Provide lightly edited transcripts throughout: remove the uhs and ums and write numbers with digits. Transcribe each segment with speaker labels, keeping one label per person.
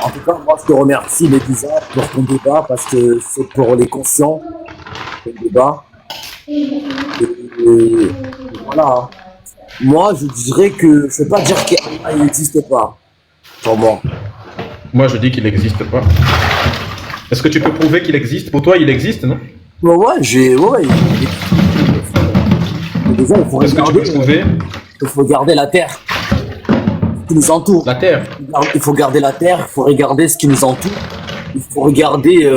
Speaker 1: En tout cas, moi, je te remercie, Médusa, pour ton débat, parce que c'est pour les conscients, le débat. Et voilà, hein. Moi, je dirais que je ne peux pas dire qu'Allah n'existe pas, pour moi.
Speaker 2: Moi, je dis qu'il n'existe pas. Est-ce que tu peux prouver qu'il existe? Pour toi, il existe, non?
Speaker 1: Ouais, ouais. Mais déjà,
Speaker 2: Est-ce que tu peux prouver
Speaker 1: il faut garder la terre qui nous entoure.
Speaker 2: la Terre?
Speaker 1: Il faut garder la terre, il faut regarder ce qui nous entoure. Il faut regarder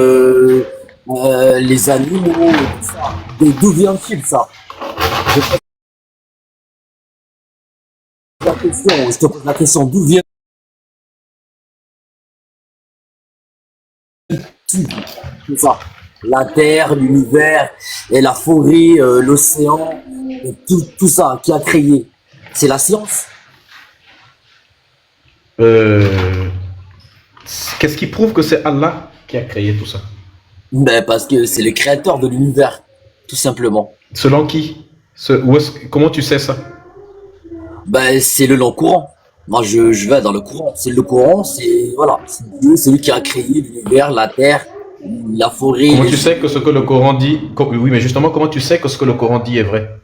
Speaker 1: les animaux, tout ça. D'où vient-il ça? Je te pose la question, d'où vient tout ça? La terre, l'univers, et la forêt, l'océan, et tout ça qui a créé. C'est la science.
Speaker 2: Euh, Qu'est-ce qui prouve que c'est Allah qui a créé tout ça?
Speaker 1: Ben, parce que c'est le créateur de l'univers, tout simplement.
Speaker 2: Selon qui? Comment tu sais ça?
Speaker 1: Ben, c'est le long courant. Moi, je vais dans le courant. C'est le courant, c'est, voilà, c'est Dieu, c'est lui qui a créé l'univers, la terre, la forêt,
Speaker 2: Comment tu sais que ce que le Coran dit... Oui, mais justement, comment tu sais que ce que le Coran dit est vrai?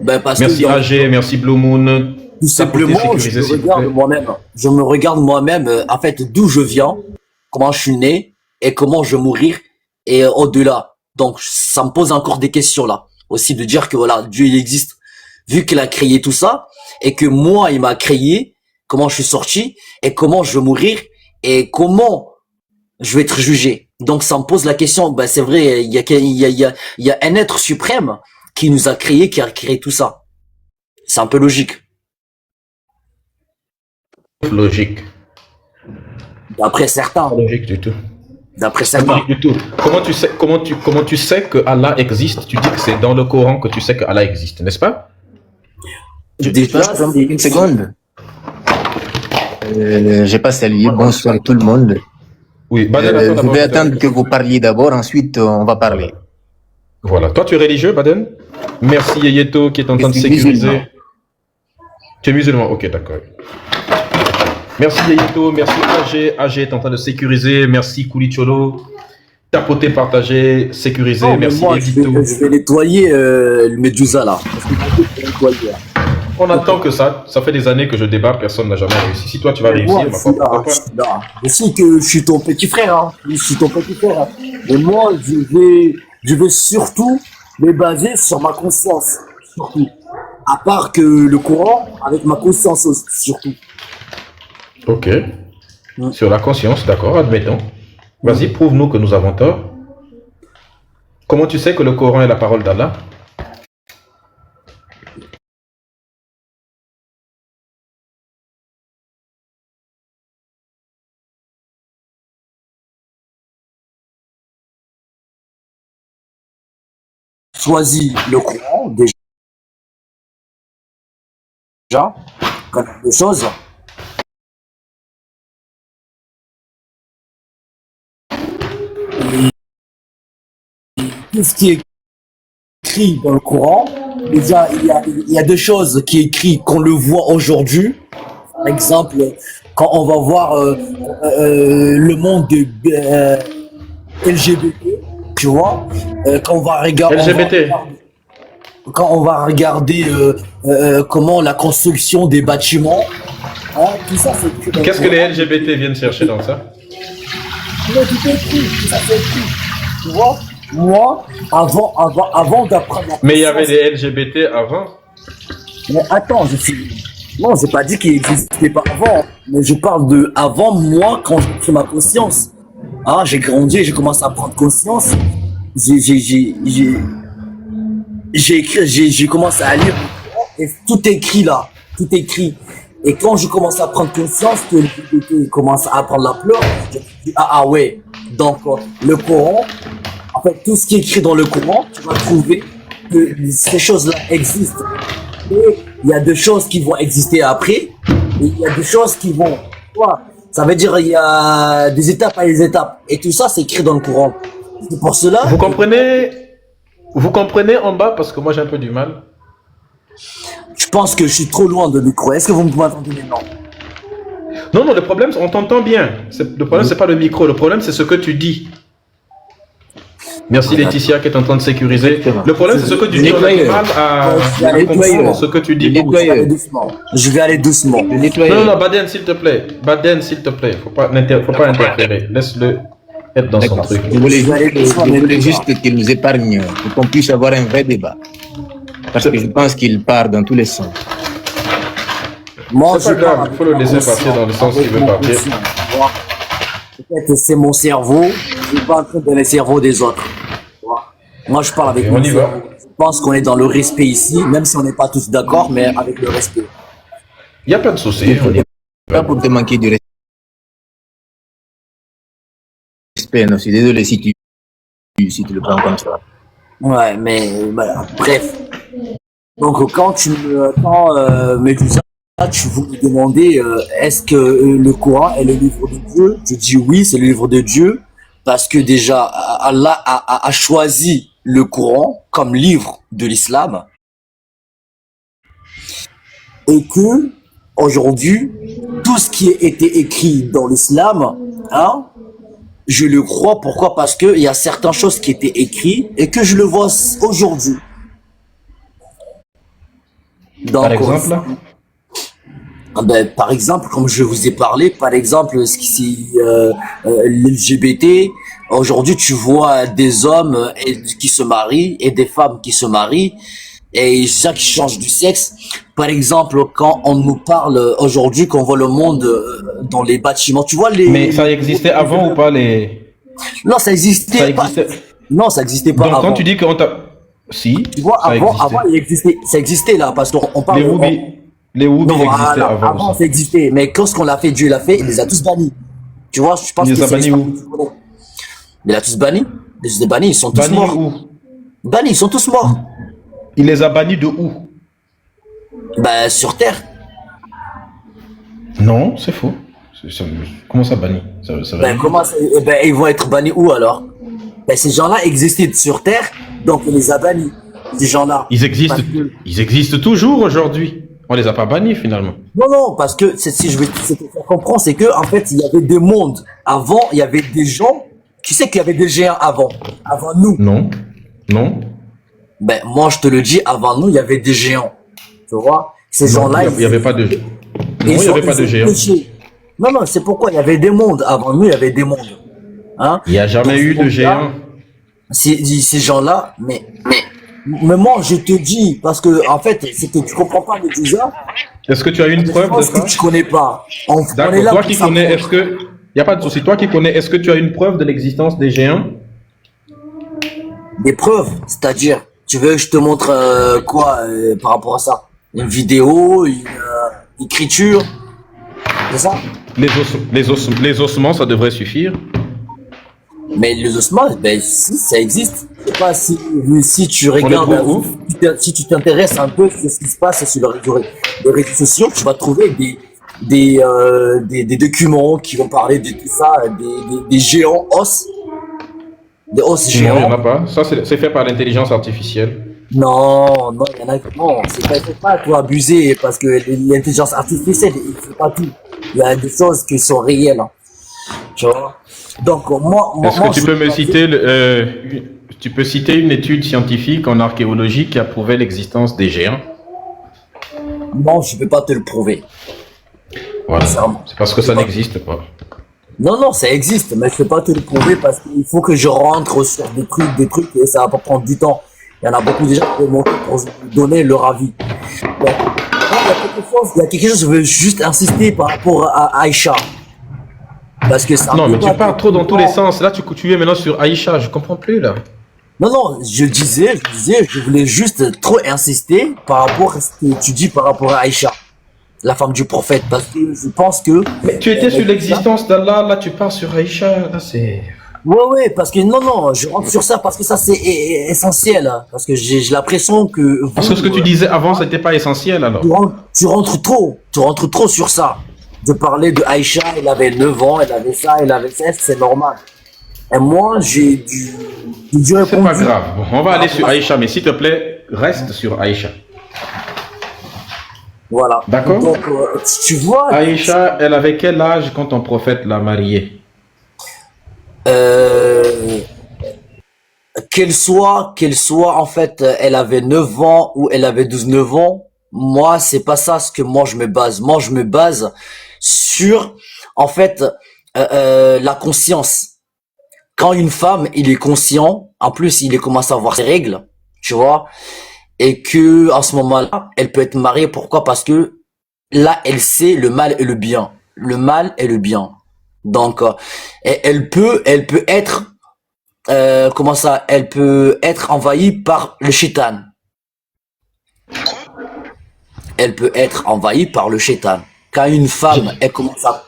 Speaker 1: Ben, parce que
Speaker 2: Merci AG, merci Blue Moon.
Speaker 1: tout simplement,
Speaker 2: Sécurisé, s'il vous plaît.
Speaker 1: je me regarde moi-même, en fait, d'où je viens, comment je suis né, et comment je vais mourir, et au-delà. Donc, ça me pose encore des questions là. Aussi de dire que voilà, Dieu il existe, vu qu'il a créé tout ça, et que moi, il m'a créé, comment je suis sorti, et comment je vais mourir, et comment je vais être jugé. Donc, ça me pose la question, ben, c'est vrai, il y a un être suprême qui nous a créé, qui a créé tout ça. C'est un peu logique.
Speaker 2: Logique.
Speaker 1: D'après certains.
Speaker 2: Pas logique du tout.
Speaker 1: D'après
Speaker 2: Pas
Speaker 1: certains.
Speaker 2: logique du tout. Comment tu sais que Allah existe? Tu dis que c'est dans le Coran que tu sais que Allah existe, n'est-ce pas?
Speaker 1: Déjà,
Speaker 3: Une seconde. J'ai pas salué. Bonsoir tout le monde.
Speaker 2: Oui, Baden,
Speaker 3: Je
Speaker 2: d'abord.
Speaker 3: vais attendre que vous parliez d'abord, ensuite on va parler.
Speaker 2: Voilà. Toi, tu es religieux, Baden? Merci Yeyeto qui est en train de
Speaker 3: Je suis
Speaker 2: sécuriser.
Speaker 3: musulman.
Speaker 2: Tu es musulman? Ok, d'accord. Merci Yeyeto, merci AG. AG est en train de sécuriser. Merci Koulicholo. Tapoter, partager, sécuriser.
Speaker 1: non, mais
Speaker 2: Merci
Speaker 1: moi,
Speaker 2: Edito.
Speaker 1: je vais nettoyer le Medusa là. Parce que je vais nettoyer, là.
Speaker 2: On attend que ça. Ça fait des années que je débat, personne n'a jamais réussi. Si toi tu vas
Speaker 1: Mais
Speaker 2: réussir,
Speaker 1: moi,
Speaker 2: ma
Speaker 1: je
Speaker 2: foi,
Speaker 1: suis là,
Speaker 2: pourquoi
Speaker 1: je
Speaker 2: pas?
Speaker 1: suis là. Je sais que je suis ton petit frère, hein. Je suis ton petit frère, hein. Mais moi, je vais surtout me baser sur ma conscience. Surtout. À part que le courant, avec ma conscience aussi, surtout.
Speaker 2: Ok.
Speaker 1: Mm.
Speaker 2: Sur la conscience, d'accord, admettons. Vas-y, prouve-nous que nous avons tort. Comment tu sais que le Coran est la parole d'Allah?
Speaker 1: Choisis le courant, déjà, comme des choses. Tout ce qui est écrit dans le Coran, déjà, il y a deux choses qui est écrit qu'on le voit aujourd'hui. Par exemple, quand on va voir le monde de LGBT, tu vois, quand
Speaker 2: LGBT.
Speaker 1: quand on va regarder comment la construction des bâtiments, hein, tout ça c'est écrit dans le
Speaker 2: Qu'est-ce que
Speaker 1: Coran.
Speaker 2: les LGBT viennent chercher dans ça?
Speaker 1: Tout est écrit, tout ça c'est écrit. Tu vois, moi, avant d'apprendre la
Speaker 2: Mais il y avait
Speaker 1: conscience,
Speaker 2: des LGBT avant.
Speaker 1: mais attends, non, j'ai pas dit qu'il n'existait pas avant, mais je parle de avant moi quand j'ai pris ma conscience. Ah, j'ai grandi, j'ai commencé à prendre conscience. J'ai j'ai commencé à lire et tout est écrit là, tout est écrit. Et quand je commence à prendre conscience que le LGBT commence à prendre la pleure, je me dis ah ouais, donc le Coran, en fait tout ce qui est écrit dans le Coran, tu vas trouver que ces choses-là existent. Et il y a deux choses qui vont exister après, et il y a deux choses qui vont. Voilà. Ça veut dire il y a des étapes à des étapes. Et tout ça, c'est écrit dans le Coran. C'est pour cela.
Speaker 2: Vous comprenez en bas parce que moi j'ai un peu du mal.
Speaker 1: Je pense que je suis trop loin de micro. Est-ce que vous m'entendez maintenant?
Speaker 2: Non, le problème, on t'entend bien. Le problème, c'est pas le micro. Le problème, c'est ce que tu dis. Merci Laetitia qui est en train de sécuriser. Le problème, c'est ce que tu dis. On a du mal à comprendre ce que tu dis.
Speaker 1: Je vais aller doucement.
Speaker 2: Non, Baden, s'il te plaît. Baden, s'il te plaît. Faut pas interférer. Laisse-le être dans son truc.
Speaker 3: Je voulais juste qu'il nous épargne pour qu'on puisse avoir un vrai débat. Parce que je pense qu'il part dans tous les sens.
Speaker 1: Moi,
Speaker 2: c'est pas grave, il faut le laisser partir dans le sens qu'il veut partir.
Speaker 1: Peut-être c'est mon cerveau, je ne suis pas en train de le cerveau des autres. Moi, je parle avec
Speaker 2: mon cerveau.
Speaker 1: Je pense qu'on est dans le respect ici, même si on n'est pas tous d'accord, mais avec le respect.
Speaker 2: Il n'y a pas de souci.
Speaker 3: Pas pour te manquer de respect, non, je suis désolé si tu le prends comme ça.
Speaker 1: Ouais, mais voilà, bref. Donc, quand tu me dis ça, tu voulais demander est-ce que le Coran est le livre de Dieu? Je dis oui, c'est le livre de Dieu parce que déjà Allah a choisi le Coran comme livre de l'islam et que aujourd'hui tout ce qui a été écrit dans l'islam, hein, je le crois. Pourquoi? Parce que il y a certaines choses qui étaient écrites et que je le vois aujourd'hui.
Speaker 2: Par exemple?
Speaker 1: Par exemple, comme je vous ai parlé, par exemple, l'LGBT, aujourd'hui tu vois des hommes qui se marient et des femmes qui se marient et ça qui change du sexe. Par exemple, quand on nous parle aujourd'hui, qu'on voit le monde dans les bâtiments, tu vois les...
Speaker 2: Mais ça existait avant ou pas les...
Speaker 1: Non, ça existait pas. Non, ça existait pas
Speaker 2: avant. Donc
Speaker 1: avant.
Speaker 2: quand tu dis qu'on t'a... Si,
Speaker 1: tu vois, avant ça existait là, parce qu'on parle...
Speaker 2: Les Whoopi existaient avant.
Speaker 1: Avant, ça existait. Mais lorsqu'on l'a fait, Dieu l'a fait, il les a tous bannis. Tu vois, je pense
Speaker 2: il les a bannis où?
Speaker 1: Il les a tous bannis. Il les a bannis, ils sont tous morts.
Speaker 2: Où?
Speaker 1: Bannis, ils sont tous morts.
Speaker 2: Il les a bannis de où?
Speaker 1: Sur Terre.
Speaker 2: Non, c'est faux. Comment ça bannis?
Speaker 1: Ils vont être bannis où alors? Ces gens-là existaient sur Terre, donc il les a bannis. Ces gens-là.
Speaker 2: Ils existent toujours aujourd'hui. On les a pas bannis finalement.
Speaker 1: Non, parce que si je veux te faire comprendre, c'est que en fait il y avait des mondes. Avant, il y avait des gens. Tu sais qu'il y avait des géants avant nous.
Speaker 2: Non.
Speaker 1: Moi je te le dis, avant nous il y avait des géants. Tu vois, ces gens-là.
Speaker 2: Il n'y avait pas de. Non, il n'y avait pas de géants.
Speaker 1: Non, c'est pourquoi il y avait des mondes. Avant nous il y avait des mondes. Hein?
Speaker 2: Il n'y a jamais eu de géants.
Speaker 1: Ces gens-là, mais moi, je te dis, parce que, en fait, c'est que tu comprends pas, Médusa.
Speaker 2: Est-ce que tu as une preuve de ça?
Speaker 1: Que tu connais pas.
Speaker 2: D'accord, toi qui connais, est-ce que... Il n'y a pas de souci. Toi qui connais, est-ce que tu as une preuve de l'existence des géants?
Speaker 1: Des preuves? C'est-à-dire, tu veux que je te montre quoi par rapport à ça? Une vidéo, une écriture? C'est ça?
Speaker 2: Les ossements, ça devrait suffire.
Speaker 1: Mais les ossements, si, ça existe. Je sais pas si tu regardes, si tu t'intéresses un peu sur ce qui se passe sur les réseaux sociaux, tu vas trouver des documents qui vont parler de tout ça, des géants os, des os géants.
Speaker 2: Non, il n'y en a pas. Ça, c'est fait par l'intelligence artificielle.
Speaker 1: Non, il y en a que non. C'est pas toi abuser parce que l'intelligence artificielle, il fait pas tout. Il y a des choses qui sont réelles. Hein. Tu vois. Donc
Speaker 2: est-ce que tu peux me citer tu peux citer une étude scientifique en archéologie qui a prouvé l'existence des géants?
Speaker 1: Non, je ne peux pas te le prouver.
Speaker 2: Voilà. C'est parce que ça n'existe pas.
Speaker 1: Non, ça existe, mais je ne peux pas te le prouver parce qu'il faut que je rentre sur des trucs et ça va prendre du temps. Il y en a beaucoup déjà qui vont pour donner leur avis. Donc, il y a quelque chose, je veux juste insister par rapport à Aïcha. Parce que ça
Speaker 2: non, mais tu pars trop dans tous les sens. Là, tu es maintenant sur Aïcha. Je comprends plus, là.
Speaker 1: Non, je voulais juste trop insister par rapport à ce que tu dis par rapport à Aïcha, la femme du prophète. Parce que je pense que...
Speaker 2: Mais tu étais sur l'existence d'Allah. Là, tu pars sur Aïcha. Là, c'est...
Speaker 1: Ouais, parce que non, je rentre sur ça parce que ça, c'est essentiel. Hein, parce que j'ai l'impression que...
Speaker 2: Parce que ce que tu disais avant, ça n'était pas essentiel, alors.
Speaker 1: Tu rentres trop sur ça. De parler de Aïcha, elle avait 9 ans, elle avait ça, elle avait ça, c'est normal. Et moi, j'ai dû répondre.
Speaker 2: C'est pas grave. Bon, on va aller sur Aïcha, mais s'il te plaît, reste sur Aïcha.
Speaker 1: Voilà.
Speaker 2: D'accord?
Speaker 1: Donc, tu vois,
Speaker 2: Aïcha, elle avait quel âge quand ton prophète l'a mariée?
Speaker 1: euh, qu'elle soit, en fait, elle avait 9 ans ou elle avait 12 9 ans, moi, c'est pas ça ce que moi je me base. Moi, je me base sur, en fait, la conscience. Quand une femme, il est conscient, en plus, il commence à avoir ses règles, tu vois, et que, à ce moment-là, elle peut être mariée. Pourquoi? Parce que là, elle sait le mal et le bien. Le mal et le bien. Donc, elle peut être, comment ça, elle peut être envahie par le shaitan. Elle peut être envahie par le shaitan. Quand une femme, elle commence à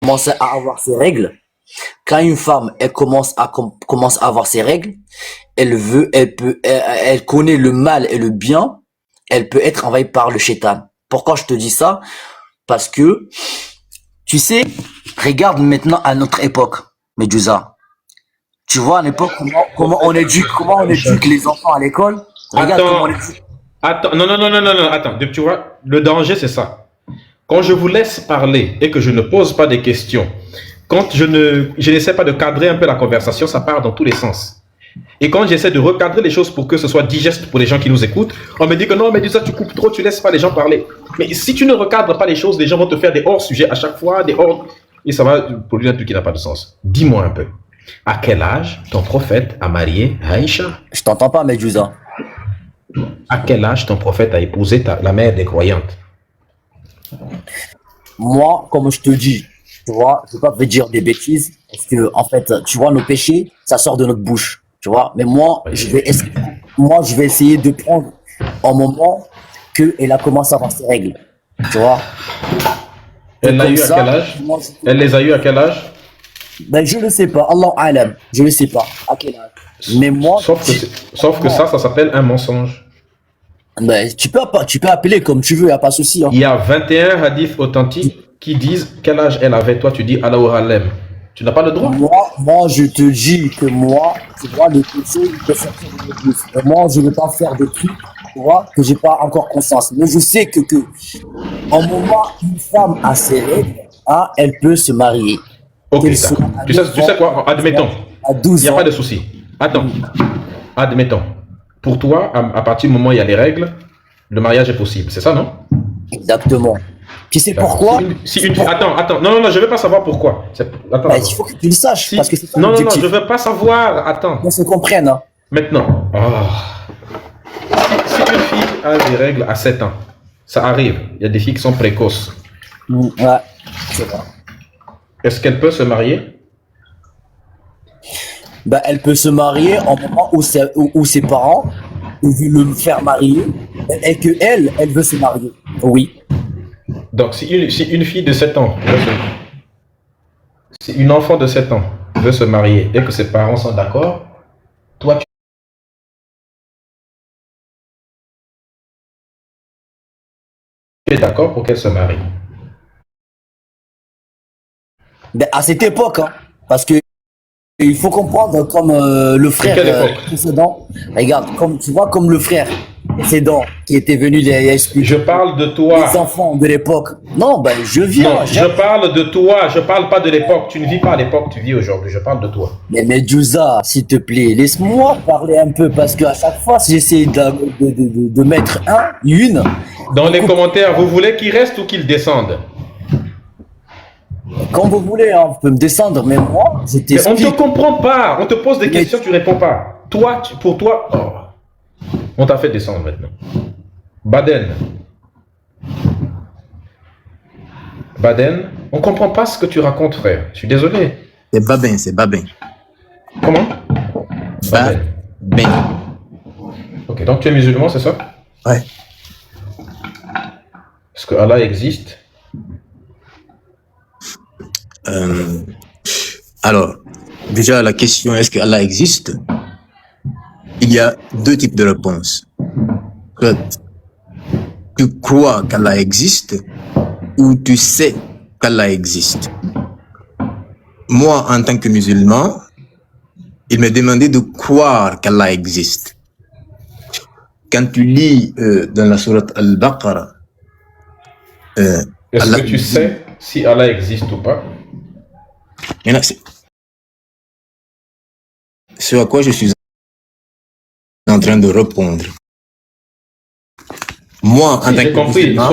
Speaker 1: commencer à avoir ses règles, quand une femme, elle commence à avoir ses règles, elle connaît le mal et le bien, elle peut être envahie par le shaitan. Pourquoi je te dis ça? Parce que, tu sais, regarde maintenant à notre époque, Medusa. Tu vois, à l'époque, comment on éduque les enfants à l'école. Regarde comment on
Speaker 2: Attends,
Speaker 1: éduque.
Speaker 2: attends, non, non, non, non, non, non, attends. Tu vois, le danger, c'est ça. Quand je vous laisse parler et que je ne pose pas des questions, quand je n'essaie pas de cadrer un peu la conversation, ça part dans tous les sens. Et quand j'essaie de recadrer les choses pour que ce soit digeste pour les gens qui nous écoutent, on me dit que non, mais dis ça, tu coupes trop, tu laisses pas les gens parler. Mais si tu ne recadres pas les choses, les gens vont te faire des hors-sujets à chaque fois, des hors... Et ça va produire un truc qui n'a pas de sens. Dis-moi un peu, à quel âge ton prophète a marié Aïcha?
Speaker 1: Je t'entends pas, Medusa.
Speaker 2: À quel âge ton prophète a épousé la mère des croyantes?
Speaker 1: Moi, comme je te dis, tu vois, je vais pas te dire des bêtises, parce que, en fait, tu vois, nos péchés, ça sort de notre bouche, tu vois. Mais moi, je vais essayer de prendre un moment qu'elle a commencé à avoir ses règles, tu vois. Et
Speaker 2: Elle l'a
Speaker 1: comme
Speaker 2: eu à quel
Speaker 1: ça,
Speaker 2: âge?
Speaker 1: moi,
Speaker 2: Elle les a eu à quel âge?
Speaker 1: ben, je ne sais pas, Allah alam, je ne sais pas à quel âge. Mais moi,
Speaker 2: Sauf que ça s'appelle un mensonge.
Speaker 1: ben, tu peux appeler comme tu veux, y a pas de souci, hein.
Speaker 2: Il y a 21 hadiths authentiques qui disent quel âge elle avait. Toi, tu dis Allahu Alem. Tu n'as pas le droit.
Speaker 1: Moi, je te dis que moi, tu vois, le péché, il peut sortir de l'église. Et moi, je ne vais pas faire des trucs, tu vois, que j'ai pas encore conscience. Mais je sais que, en moment où une femme a ses règles, hein, elle peut se marier.
Speaker 2: Ok,
Speaker 1: Qu'elle soit
Speaker 2: d'accord.
Speaker 1: à
Speaker 2: Tu
Speaker 1: 9
Speaker 2: sais
Speaker 1: ans,
Speaker 2: quoi? Admettons.
Speaker 1: à
Speaker 2: Il
Speaker 1: 12
Speaker 2: n'y a
Speaker 1: ans.
Speaker 2: pas de souci. Attends. Admettons. Pour toi, à partir du moment où il y a les règles, le mariage est possible. C'est ça, non?
Speaker 1: Exactement. Tu sais
Speaker 2: D'accord.
Speaker 1: pourquoi?
Speaker 2: Attends. Non, non, je ne veux pas savoir pourquoi. Attends.
Speaker 1: Ben, il faut que tu le saches, parce que c'est ça
Speaker 2: Non, non, non,
Speaker 1: l'objectif.
Speaker 2: je ne veux pas savoir. Attends.
Speaker 1: Qu'on se comprenne, hein.
Speaker 2: Maintenant. Si une fille a des règles à 7 ans, ça arrive. Il y a des filles qui sont précoces.
Speaker 1: Ouais, c'est vrai.
Speaker 2: Est-ce qu'elle peut se marier?
Speaker 1: Ben, elle peut se marier en moment où ses parents veulent le faire marier et que elle veut se marier. Oui.
Speaker 2: Donc, si une fille de 7 ans, si une enfant de 7 ans veut se marier et que ses parents sont d'accord, toi, tu es d'accord pour qu'elle se marie?
Speaker 1: Ben, à cette époque, hein, parce que il faut comprendre comme le frère
Speaker 2: quelle époque?
Speaker 1: précédent. Regarde, comme tu vois, comme le frère précédent qui était venu les expliquer.
Speaker 2: Je parle de toi.
Speaker 1: Les enfants de l'époque. Non, ben je viens.
Speaker 2: Non, je parle de toi. Je parle pas de l'époque. Tu ne vis pas à l'époque, tu vis aujourd'hui. Je parle de toi.
Speaker 1: Mais Medusa, s'il te plaît, laisse-moi parler un peu parce qu'à chaque fois, si j'essaie de mettre une.
Speaker 2: Dans les commentaires, vous voulez qu'il reste ou qu'il descende?
Speaker 1: Quand vous voulez, hein, vous pouvez me descendre, mais moi, je
Speaker 2: Mais on
Speaker 1: t'explique.
Speaker 2: ne te comprend pas. On te pose des questions, tu réponds pas. Toi, pour toi, on t'a fait descendre maintenant. Baden, on comprend pas ce que tu racontes, frère. Je suis désolé.
Speaker 3: C'est Babin, c'est Babin.
Speaker 2: Comment? Baden.
Speaker 3: Ben.
Speaker 2: Ok, donc tu es musulman, c'est ça?
Speaker 3: Ouais.
Speaker 2: Est-ce que Allah existe?
Speaker 3: Alors, déjà, la question est-ce que Allah existe? Il y a deux types de réponses. Soit tu crois qu'Allah existe ou tu sais qu'Allah existe. Moi, en tant que musulman, il m'est demandé de croire qu'Allah existe. quand tu lis dans la sourate Al-Baqarah,
Speaker 2: Est-ce
Speaker 3: Allah,
Speaker 2: que tu sais si Allah existe ou pas?
Speaker 3: il y en a- ce à quoi je suis en train de répondre. Moi, en
Speaker 2: Si,
Speaker 3: tant
Speaker 2: j'ai
Speaker 3: que
Speaker 2: compris.
Speaker 3: musulman,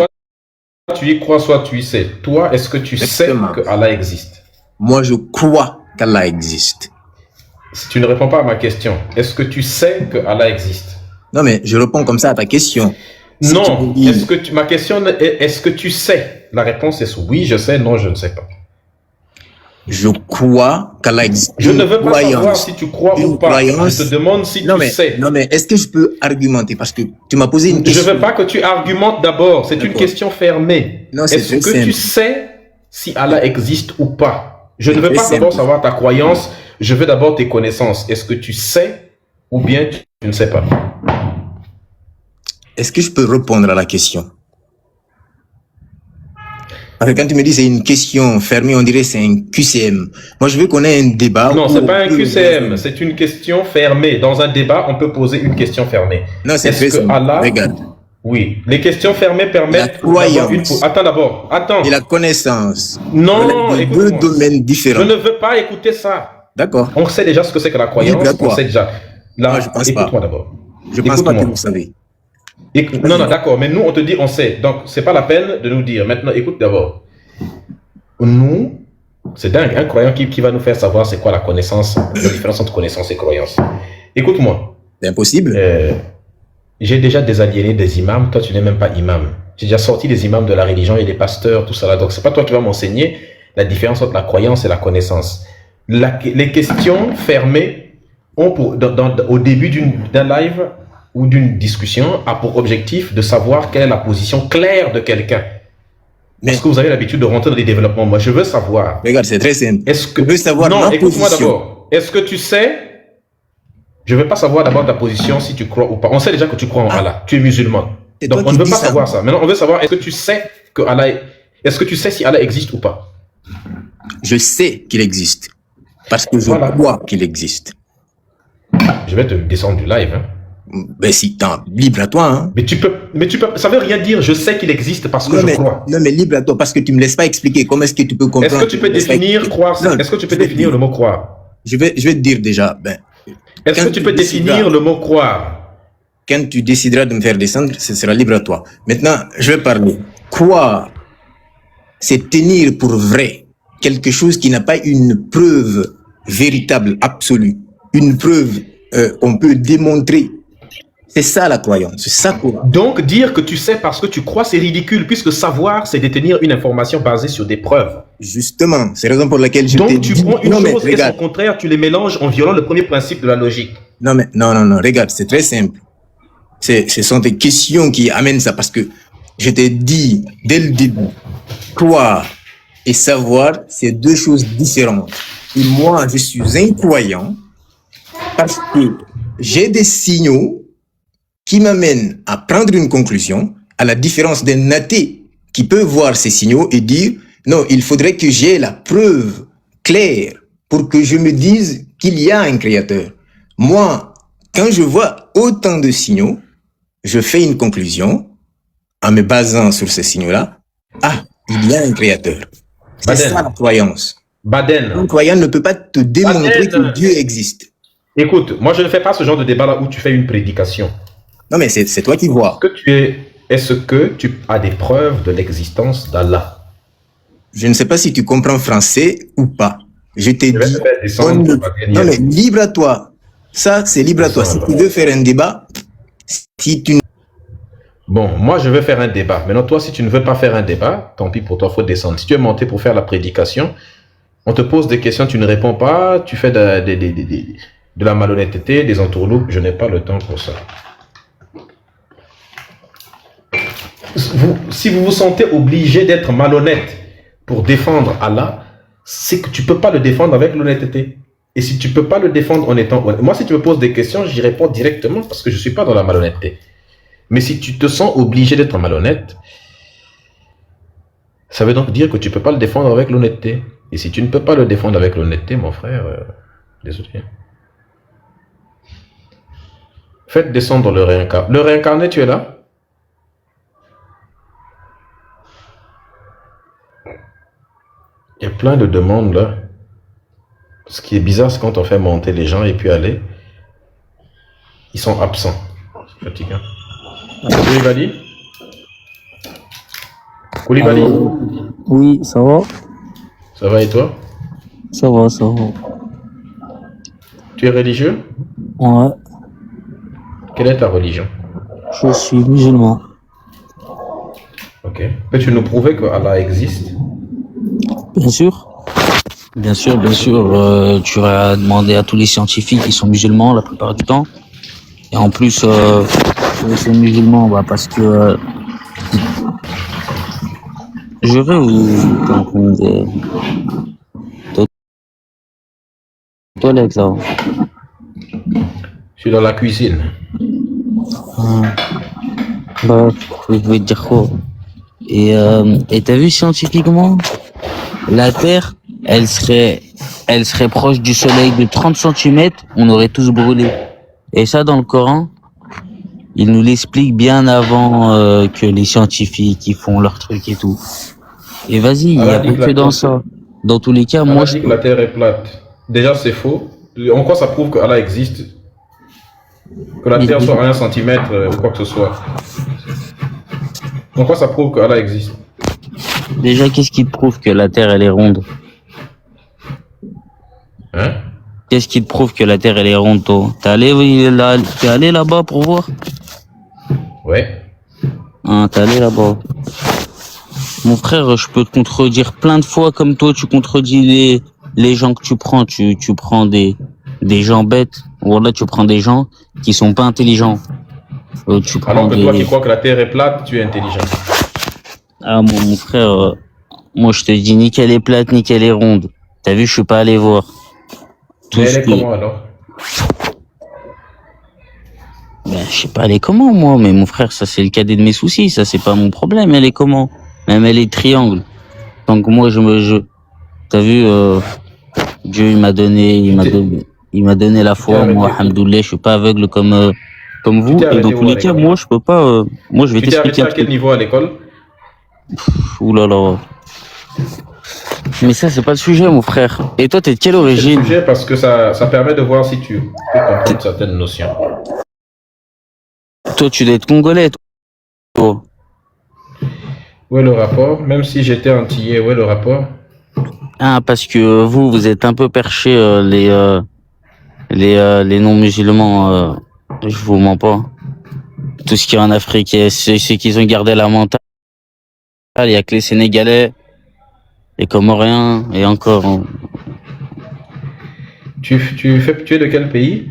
Speaker 2: Soit tu y crois, soit tu y sais. Toi, est-ce que tu sais
Speaker 3: exactement.
Speaker 2: que Allah existe?
Speaker 3: Moi, je crois qu'Allah existe.
Speaker 2: Si tu ne réponds pas à ma question, est-ce que tu sais que Allah existe?
Speaker 3: Non, mais je réponds comme ça à ta question. Si tu me
Speaker 2: Non.
Speaker 3: dis,
Speaker 2: Ma question est, est-ce que tu sais? La réponse est oui, je sais, non, je ne sais pas.
Speaker 3: je crois qu'Allah existe.
Speaker 2: Je
Speaker 3: Une
Speaker 2: ne veux pas savoir
Speaker 3: croyance.
Speaker 2: si tu crois ou
Speaker 3: Une
Speaker 2: pas.
Speaker 3: croyance.
Speaker 2: Je te demande si
Speaker 3: Non,
Speaker 2: tu
Speaker 3: mais,
Speaker 2: sais.
Speaker 3: non, mais est-ce que je peux argumenter? Parce que tu m'as posé une
Speaker 2: Je
Speaker 3: question.
Speaker 2: ne veux pas que tu argumentes d'abord. C'est une
Speaker 3: D'accord.
Speaker 2: question fermée.
Speaker 3: Non, c'est
Speaker 2: Est-ce
Speaker 3: très
Speaker 2: que tu
Speaker 3: simple.
Speaker 2: sais si Allah existe ou pas? Je ne veux
Speaker 3: très
Speaker 2: pas d'abord
Speaker 3: simple.
Speaker 2: savoir ta croyance. Je veux d'abord tes connaissances. Est-ce que tu sais ou bien tu ne sais pas?
Speaker 3: Est-ce que je peux répondre à la question? Parce que quand tu me dis c'est une question fermée, on dirait que c'est un QCM. Moi, je veux qu'on ait un débat.
Speaker 2: Non,
Speaker 3: où
Speaker 2: c'est
Speaker 3: on
Speaker 2: pas un
Speaker 3: peut-
Speaker 2: QCM. C'est une question fermée. Dans un débat, on peut poser une question fermée.
Speaker 3: Non, c'est
Speaker 2: Est-ce
Speaker 3: très
Speaker 2: que
Speaker 3: simple.
Speaker 2: Allah...
Speaker 3: Regarde.
Speaker 2: Oui. Les questions fermées
Speaker 3: La
Speaker 2: permettent d'avoir
Speaker 3: croyance
Speaker 2: Attends d'abord. Attends.
Speaker 3: et la connaissance
Speaker 2: Non,
Speaker 3: relèvent de deux
Speaker 2: écoute-moi.
Speaker 3: domaines
Speaker 2: Je
Speaker 3: différents.
Speaker 2: ne veux pas écouter ça.
Speaker 3: D'accord.
Speaker 2: On sait déjà ce que c'est que la
Speaker 3: Libre
Speaker 2: croyance.
Speaker 3: à
Speaker 2: On
Speaker 3: toi.
Speaker 2: sait déjà. Là,
Speaker 3: Moi, je pense pas.
Speaker 2: écoute-moi d'abord.
Speaker 3: Je pense pas que
Speaker 2: Écoute-moi.
Speaker 3: vous savez.
Speaker 2: Non, non, d'accord. Mais nous, on te dit, on sait. Donc, c'est pas la peine de nous dire. Maintenant, écoute d'abord. Nous, c'est dingue. Un croyant qui va nous faire savoir c'est quoi la connaissance, la différence entre connaissance et croyance. Écoute-moi.
Speaker 3: C'est impossible.
Speaker 2: J'ai déjà désaliéné des imams. Toi, tu n'es même pas imam. J'ai déjà sorti les imams de la religion et les pasteurs, tout ça là. Donc, c'est pas toi qui vas m'enseigner la différence entre la croyance et la connaissance. Les questions fermées ont au début d'un live ou d'une discussion a pour objectif de savoir quelle est la position claire de quelqu'un.
Speaker 3: Mais
Speaker 2: Parce que vous avez l'habitude de rentrer dans les développements. Moi, je veux savoir.
Speaker 3: regarde, c'est très simple.
Speaker 2: Est-ce que
Speaker 3: Je veux savoir
Speaker 2: non,
Speaker 3: ma
Speaker 2: écoute-moi
Speaker 3: position.
Speaker 2: d'abord. Est-ce que tu sais? Je veux pas savoir d'abord ta position si tu crois ou pas. On sait déjà que tu crois en Allah. Tu es musulman.
Speaker 3: C'est
Speaker 2: Donc
Speaker 3: toi
Speaker 2: on
Speaker 3: qui
Speaker 2: ne veut
Speaker 3: dis
Speaker 2: pas
Speaker 3: ça.
Speaker 2: savoir ça. Maintenant, on veut savoir est-ce que tu sais que est-ce que tu sais si Allah existe ou pas?
Speaker 3: Je sais qu'il existe. Parce que je
Speaker 2: Voilà.
Speaker 3: crois qu'il existe.
Speaker 2: Je vais te descendre du live. Hein.
Speaker 3: Ben si, libre à toi. Hein.
Speaker 2: Mais tu peux, ça veut rien dire. Je sais qu'il existe parce que je crois.
Speaker 3: Non, mais libre à toi, parce que tu me laisses pas expliquer. Comment est-ce que tu peux comprendre?
Speaker 2: Est-ce que tu peux définir croire? Est-ce que tu peux définir le mot croire?
Speaker 3: Je vais te dire déjà.
Speaker 2: Est-ce que tu peux définir le mot croire?
Speaker 3: Quand tu décideras de me faire descendre, ce sera libre à toi. Maintenant, je vais parler. Croire, c'est tenir pour vrai quelque chose qui n'a pas une preuve véritable, absolue. Une preuve qu'on peut démontrer. C'est ça la croyance, c'est ça quoi.
Speaker 2: Donc dire que tu sais parce que tu crois, c'est ridicule, puisque savoir, c'est détenir une information basée sur des preuves.
Speaker 3: Justement, c'est la raison pour laquelle je t'ai
Speaker 2: Donc
Speaker 3: dit...
Speaker 2: tu prends une
Speaker 3: non, mais
Speaker 2: chose et son
Speaker 3: regarde.
Speaker 2: contraire, tu les mélanges en violant le premier principe de la logique.
Speaker 3: Non, regarde, c'est très simple. Ce sont des questions qui amènent ça, parce que je t'ai dit dès le début, croire et savoir, c'est deux choses différentes. Et moi, je suis un croyant parce que j'ai des signaux qui m'amènent à prendre une conclusion, à la différence d'un athée qui peut voir ces signaux et dire non, il faudrait que j'ai la preuve claire pour que je me dise qu'il y a un créateur. Moi, quand je vois autant de signaux, je fais une conclusion en me basant sur ces signaux-là. Ah, il y a un créateur. C'est
Speaker 2: Baden.
Speaker 3: ça la croyance.
Speaker 2: Baden.
Speaker 3: Un croyant ne peut pas te démontrer
Speaker 2: Baden.
Speaker 3: que Dieu existe.
Speaker 2: Écoute, moi je ne fais pas ce genre de débat là où tu fais une prédication.
Speaker 3: Non, mais c'est toi qui vois.
Speaker 2: Est-ce que tu as des preuves de l'existence d'Allah?
Speaker 3: Je ne sais pas si tu comprends français ou pas. Je t'ai
Speaker 2: Je vais
Speaker 3: dit...
Speaker 2: te faire descendre,
Speaker 3: on ne-
Speaker 2: tu vas gagner.
Speaker 3: Non, mais libre à toi. Ça, c'est libre à toi. Si tu veux faire un débat, si tu...
Speaker 2: Bon, moi je veux faire un débat. Maintenant, toi, si tu ne veux pas faire un débat, tant pis pour toi, il faut descendre. Si tu es monté pour faire la prédication, on te pose des questions, tu ne réponds pas, tu fais de la malhonnêteté, des entourloupes. Je n'ai pas le temps pour ça. Si vous vous sentez obligé d'être malhonnête pour défendre Allah, c'est que tu ne peux pas le défendre avec l'honnêteté. Et si tu ne peux pas le défendre en étant honnête, moi si tu me poses des questions, j'y réponds directement parce que je ne suis pas dans la malhonnêteté. Mais si tu te sens obligé d'être malhonnête, ça veut donc dire que tu ne peux pas le défendre avec l'honnêteté. Et si tu ne peux pas le défendre avec l'honnêteté, mon frère, désolé. Faites descendre le réincarné. Le réincarné, tu es là? Il y a plein de demandes là. Ce qui est bizarre, c'est quand on fait monter les gens et puis aller, ils sont absents. C'est fatigant. Koulibaly? Koulibaly?
Speaker 4: Oui, ça va?
Speaker 2: Ça va et toi?
Speaker 4: Ça va, ça va.
Speaker 2: Tu es religieux?
Speaker 4: Ouais,
Speaker 2: Quelle est ta religion?
Speaker 4: je suis musulman.
Speaker 2: Ok. Peux-tu nous prouver que Allah existe?
Speaker 4: Bien sûr. Bien sûr, bien sûr. Tu vas demander à tous les scientifiques qui sont musulmans la plupart du temps. Et en plus, ils sont musulmans parce que... Jurer ou t'es en train de... T'es aux toilettes, là.
Speaker 2: Je suis dans la cuisine.
Speaker 4: Bah, je vais te dire quoi. Et t'as vu scientifiquement, la Terre, elle serait proche du Soleil de 30 centimètres, on aurait tous brûlé. Et ça, dans le Coran, il nous l'explique bien avant que les scientifiques ils font leur truc et tout. Et vas-y, il y
Speaker 2: Allah
Speaker 4: a
Speaker 2: dit
Speaker 4: pas
Speaker 2: que la
Speaker 4: que dans
Speaker 2: Terre,
Speaker 4: ça. Dans tous les cas, moi,
Speaker 2: Allah dit que la Terre est plate. Déjà, c'est faux. En quoi ça prouve que Allah existe? Que la Terre soit à 1 centimètre ou quoi que ce soit. En quoi ça prouve que Allah existe?
Speaker 4: déjà, qu'est-ce qui te prouve que la Terre, elle est ronde?
Speaker 2: Hein?
Speaker 4: Qu'est-ce qui te prouve que la Terre, elle est ronde, toi? T'es allé là-bas pour voir?
Speaker 2: Ouais.
Speaker 4: Hein, t'es allé là-bas. Mon frère, je peux te contredire plein de fois comme toi, tu contredis les gens que tu prends. Tu prends des gens bêtes. Ou là, tu prends des gens qui sont pas intelligents. Tu prends
Speaker 2: Alors que toi qui crois que la Terre est plate, tu es intelligent.
Speaker 4: Ah, mon frère, moi, je te dis ni qu'elle est plate, ni qu'elle est ronde. T'as vu, je suis pas allé voir.
Speaker 2: Mais elle est comment alors?
Speaker 4: Ben, je sais pas, elle est comment, moi, mais mon frère, ça, c'est le cadet de mes soucis, ça, c'est pas mon problème, elle est comment? Même elle est triangle. Donc, moi, t'as vu, Dieu, il m'a donné la foi, moi, alhamdoulilah, je suis pas aveugle comme vous,
Speaker 2: t'es
Speaker 4: et dans
Speaker 2: arrêté
Speaker 4: tous
Speaker 2: où
Speaker 4: les
Speaker 2: à
Speaker 4: cas,
Speaker 2: l'école?
Speaker 4: moi, je peux pas, moi, je vais
Speaker 2: Tu t'es arrêté
Speaker 4: t'expliquer un
Speaker 2: à quel
Speaker 4: truc.
Speaker 2: niveau à l'école?
Speaker 4: Ouh là là. Mais ça, c'est pas le sujet, mon frère. Et toi, t'es de quelle
Speaker 2: C'est le
Speaker 4: origine?
Speaker 2: sujet parce que ça permet de voir si tu peux comprendre certaines notions.
Speaker 4: Toi, tu dois être congolais, toi.
Speaker 2: Où est le rapport? Même si j'étais antillais, où est le rapport?
Speaker 4: Ah, parce que vous êtes un peu perchés, les non-musulmans, je vous mens pas. Tout ce qui est en Afrique, c'est qu'ils ont gardé la mentale. Il y a que les Sénégalais, les Comoriens, et encore.
Speaker 2: Tu es de quel pays?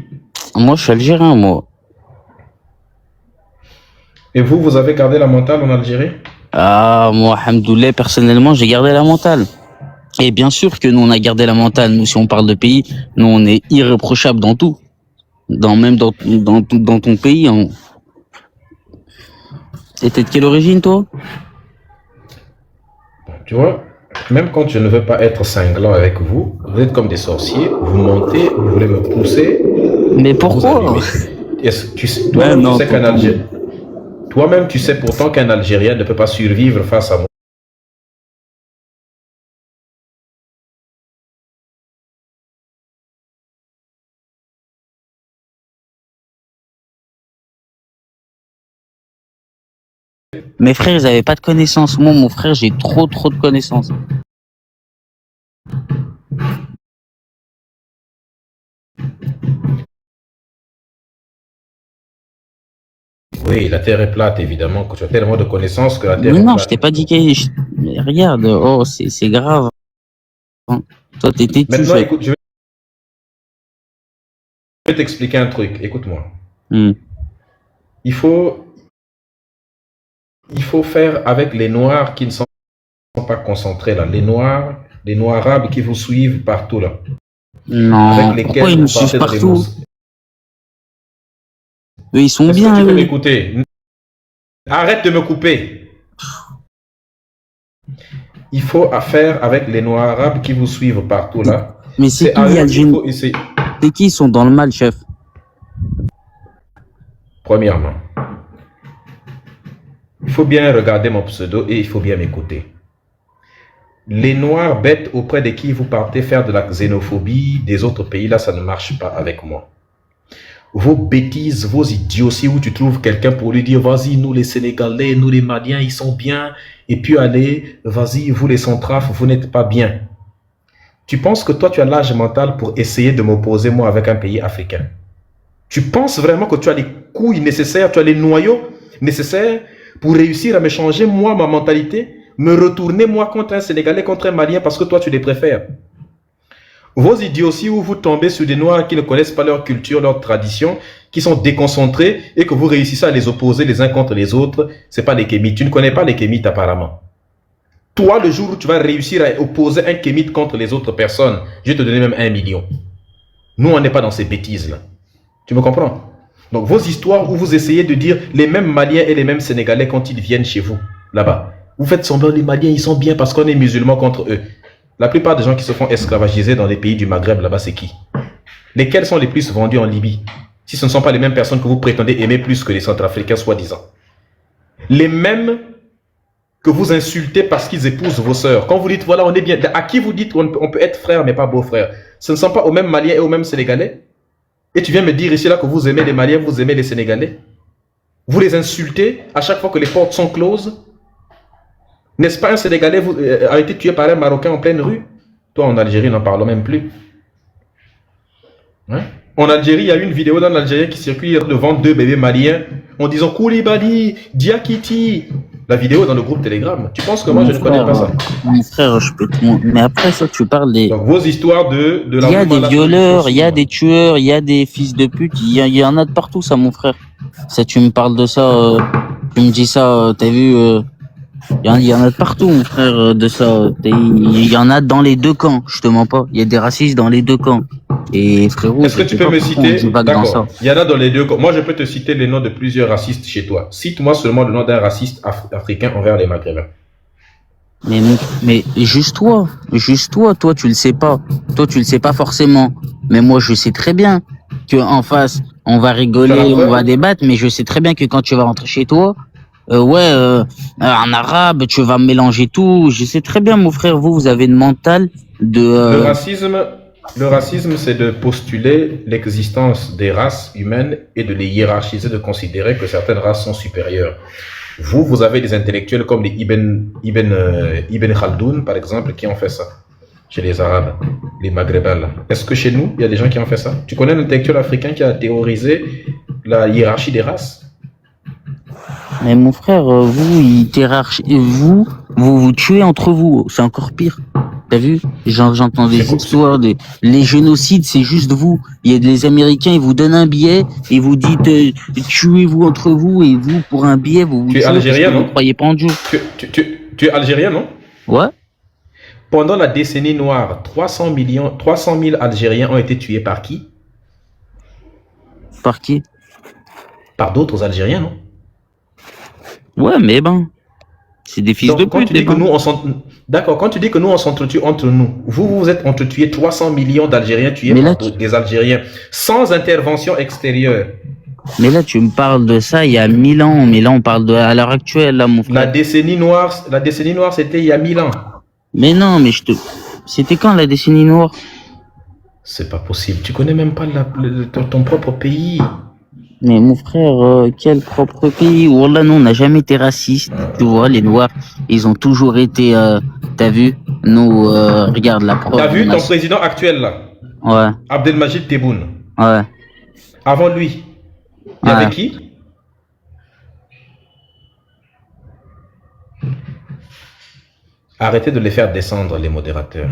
Speaker 4: Moi, je suis algérien, moi.
Speaker 2: Et vous avez gardé la mentale en Algérie?
Speaker 4: Ah, moi, alhamdoulilah, personnellement, j'ai gardé la mentale. Et bien sûr que nous, on a gardé la mentale. Nous, si on parle de pays, nous, on est irréprochable dans tout. Même dans ton pays. Et t'es de quelle origine, toi?
Speaker 2: Tu vois, même quand je ne veux pas être cinglant avec vous, vous êtes comme des sorciers, vous montez, vous voulez me pousser.
Speaker 4: Mais
Speaker 2: vous
Speaker 4: pourquoi?
Speaker 2: allumez.
Speaker 4: Ouais, non,
Speaker 2: tu sais qu'un Algérien. Toi-même, tu sais pourtant qu'un Algérien ne peut pas survivre face à moi.
Speaker 4: Mes frères, ils avaient pas de connaissances. Moi, mon frère, j'ai trop de connaissances.
Speaker 2: Oui, la Terre est plate, évidemment, que tu as tellement de connaissances que la Terre
Speaker 4: Mais
Speaker 2: est
Speaker 4: non,
Speaker 2: plate.
Speaker 4: je t'ai pas dit mais regarde, oh, c'est grave. Toi, t'es têtu.
Speaker 2: Maintenant, écoute, je vais t'expliquer un truc. Écoute-moi. Il faut faire avec les Noirs qui ne sont pas concentrés là. Les Noirs Arabes qui vous suivent partout là.
Speaker 4: Non,
Speaker 2: Avec
Speaker 4: pourquoi
Speaker 2: lesquels
Speaker 4: ils nous
Speaker 2: vous partez
Speaker 4: suivent
Speaker 2: dans les
Speaker 4: partout?
Speaker 2: mosquées.
Speaker 4: Eux, ils sont
Speaker 2: Est-ce
Speaker 4: bien,
Speaker 2: que tu peux
Speaker 4: eux.
Speaker 2: m'écouter? Arrête de me couper. Il faut affaire avec les Noirs Arabes qui vous suivent partout là.
Speaker 4: Mais c'est qui,
Speaker 2: à eux qu'il
Speaker 4: Algérie?
Speaker 2: faut essayer.
Speaker 4: C'est qui, ils sont dans le mal, chef?
Speaker 2: Premièrement, il faut bien regarder mon pseudo et il faut bien m'écouter. Les Noirs bêtes auprès de qui vous partez faire de la xénophobie des autres pays, là, ça ne marche pas avec moi. Vos bêtises, vos idioties où tu trouves quelqu'un pour lui dire vas-y, nous les Sénégalais, nous les Maliens, ils sont bien. Et puis allez, vas-y, vous les Centrafricains, vous n'êtes pas bien. Tu penses que toi, tu as l'âge mental pour essayer de m'opposer, moi, avec un pays africain? Tu penses vraiment que tu as les couilles nécessaires, tu as les noyaux nécessaires pour réussir à me changer, moi, ma mentalité, me retourner, moi, contre un Sénégalais, contre un Malien, parce que toi, tu les préfères? Vos idioties où vous tombez sur des Noirs qui ne connaissent pas leur culture, leur tradition, qui sont déconcentrés et que vous réussissez à les opposer les uns contre les autres, c'est pas les Kémites. Tu ne connais pas les Kémites apparemment. Toi, le jour où tu vas réussir à opposer un Kémite contre les autres personnes, je vais te donner même 1 million. Nous, on n'est pas dans ces bêtises-là. Tu me comprends? Donc, vos histoires où vous essayez de dire les mêmes Maliens et les mêmes Sénégalais quand ils viennent chez vous, là-bas. Vous faites semblant, les Maliens, ils sont bien parce qu'on est musulmans contre eux. La plupart des gens qui se font esclavagiser dans les pays du Maghreb, là-bas, c'est qui? Lesquels sont les plus vendus en Libye? Si ce ne sont pas les mêmes personnes que vous prétendez aimer plus que les Centrafricains, soi-disant. Les mêmes que vous insultez parce qu'ils épousent vos sœurs. Quand vous dites, voilà, on est bien. À qui vous dites on peut être frère, mais pas beau-frère? Ce ne sont pas aux mêmes Maliens et aux mêmes Sénégalais? Et tu viens me dire ici, là, que vous aimez les Maliens, vous aimez les Sénégalais? Vous les insultez à chaque fois que les portes sont closes? N'est-ce pas un Sénégalais a été tué par un Marocain en pleine rue? Toi, en Algérie, n'en parlons même plus. Hein? En Algérie, il y a une vidéo dans l'Algérie qui circule devant 2 bébés maliens en disant Koulibaly, Diakiti. La vidéo dans le groupe Telegram. Tu penses que moi, je ne connais pas ça?
Speaker 4: Mon frère, je peux te... Mais après ça, tu parles des...
Speaker 2: Donc, vos histoires de la...
Speaker 4: Il y a des violeurs, il y a des tueurs, il y a des fils de pute, il y en a de partout, ça, mon frère. Ça, tu me parles de ça, tu me dis ça, t'as vu... Il y en a de partout, mon frère, de ça. Il y en a dans les deux camps, je te mens pas. Il y a des racistes dans les deux camps. Et frérot,
Speaker 2: est-ce que tu peux me citer? D'accord. Il y en a dans les deux camps. Moi, je peux te citer les noms de plusieurs racistes chez toi. Cite-moi seulement le nom d'un raciste africain envers les Maghrébins.
Speaker 4: Mais juste toi, toi, tu le sais pas. Toi, tu le sais pas forcément. Mais moi, je sais très bien que en face, on va rigoler, on va débattre, mais je sais très bien que quand tu vas rentrer chez toi, en arabe, tu vas mélanger tout. Je sais très bien, mon frère, vous avez une mentale de...
Speaker 2: Le racisme, c'est de postuler l'existence des races humaines et de les hiérarchiser, de considérer que certaines races sont supérieures. Vous avez des intellectuels comme les Ibn Khaldoun, par exemple, qui ont fait ça chez les Arabes, les Maghrébins. Est-ce que chez nous, il y a des gens qui ont fait ça? Tu connais un intellectuel africain qui a théorisé la hiérarchie des races?
Speaker 4: Mais mon frère, vous vous tuez entre vous. C'est encore pire. T'as vu? J'entends des histoires, les génocides, c'est juste vous. Il y a des Américains, ils vous donnent un billet et vous dites tuez-vous entre vous et vous, pour un billet, vous
Speaker 2: tuez. Tu es algérien, non?
Speaker 4: Vous ne croyez pas en Dieu.
Speaker 2: Tu es algérien, non?
Speaker 4: Ouais.
Speaker 2: Pendant la décennie noire, 300 000 Algériens ont été tués par qui?
Speaker 4: Par qui?
Speaker 2: Par d'autres Algériens, non?
Speaker 4: Ouais, mais c'est des fils de pute.
Speaker 2: D'accord, quand tu dis que nous on s'entretue entre nous, vous êtes entretués 300 millions d'Algériens tués par des Algériens sans intervention extérieure.
Speaker 4: Mais là, tu me parles de ça il y a 1000 ans, mais là on parle à l'heure actuelle, là, mon frère.
Speaker 2: La décennie noire, c'était il y a 1000 ans.
Speaker 4: Mais non, mais c'était quand la décennie noire?
Speaker 2: C'est pas possible. Tu connais même pas ton propre pays.
Speaker 4: Mais mon frère, quel propre pays? Wallah, nous, on n'a jamais été racistes. Tu vois, les Noirs, ils ont toujours été... t'as vu? Nous, regarde la preuve.
Speaker 2: T'as vu ton président actuel, là?
Speaker 4: Ouais.
Speaker 2: Abdelmajid Tebboune.
Speaker 4: Ouais.
Speaker 2: Avant lui, il y avait qui? Arrêtez de les faire descendre, les modérateurs.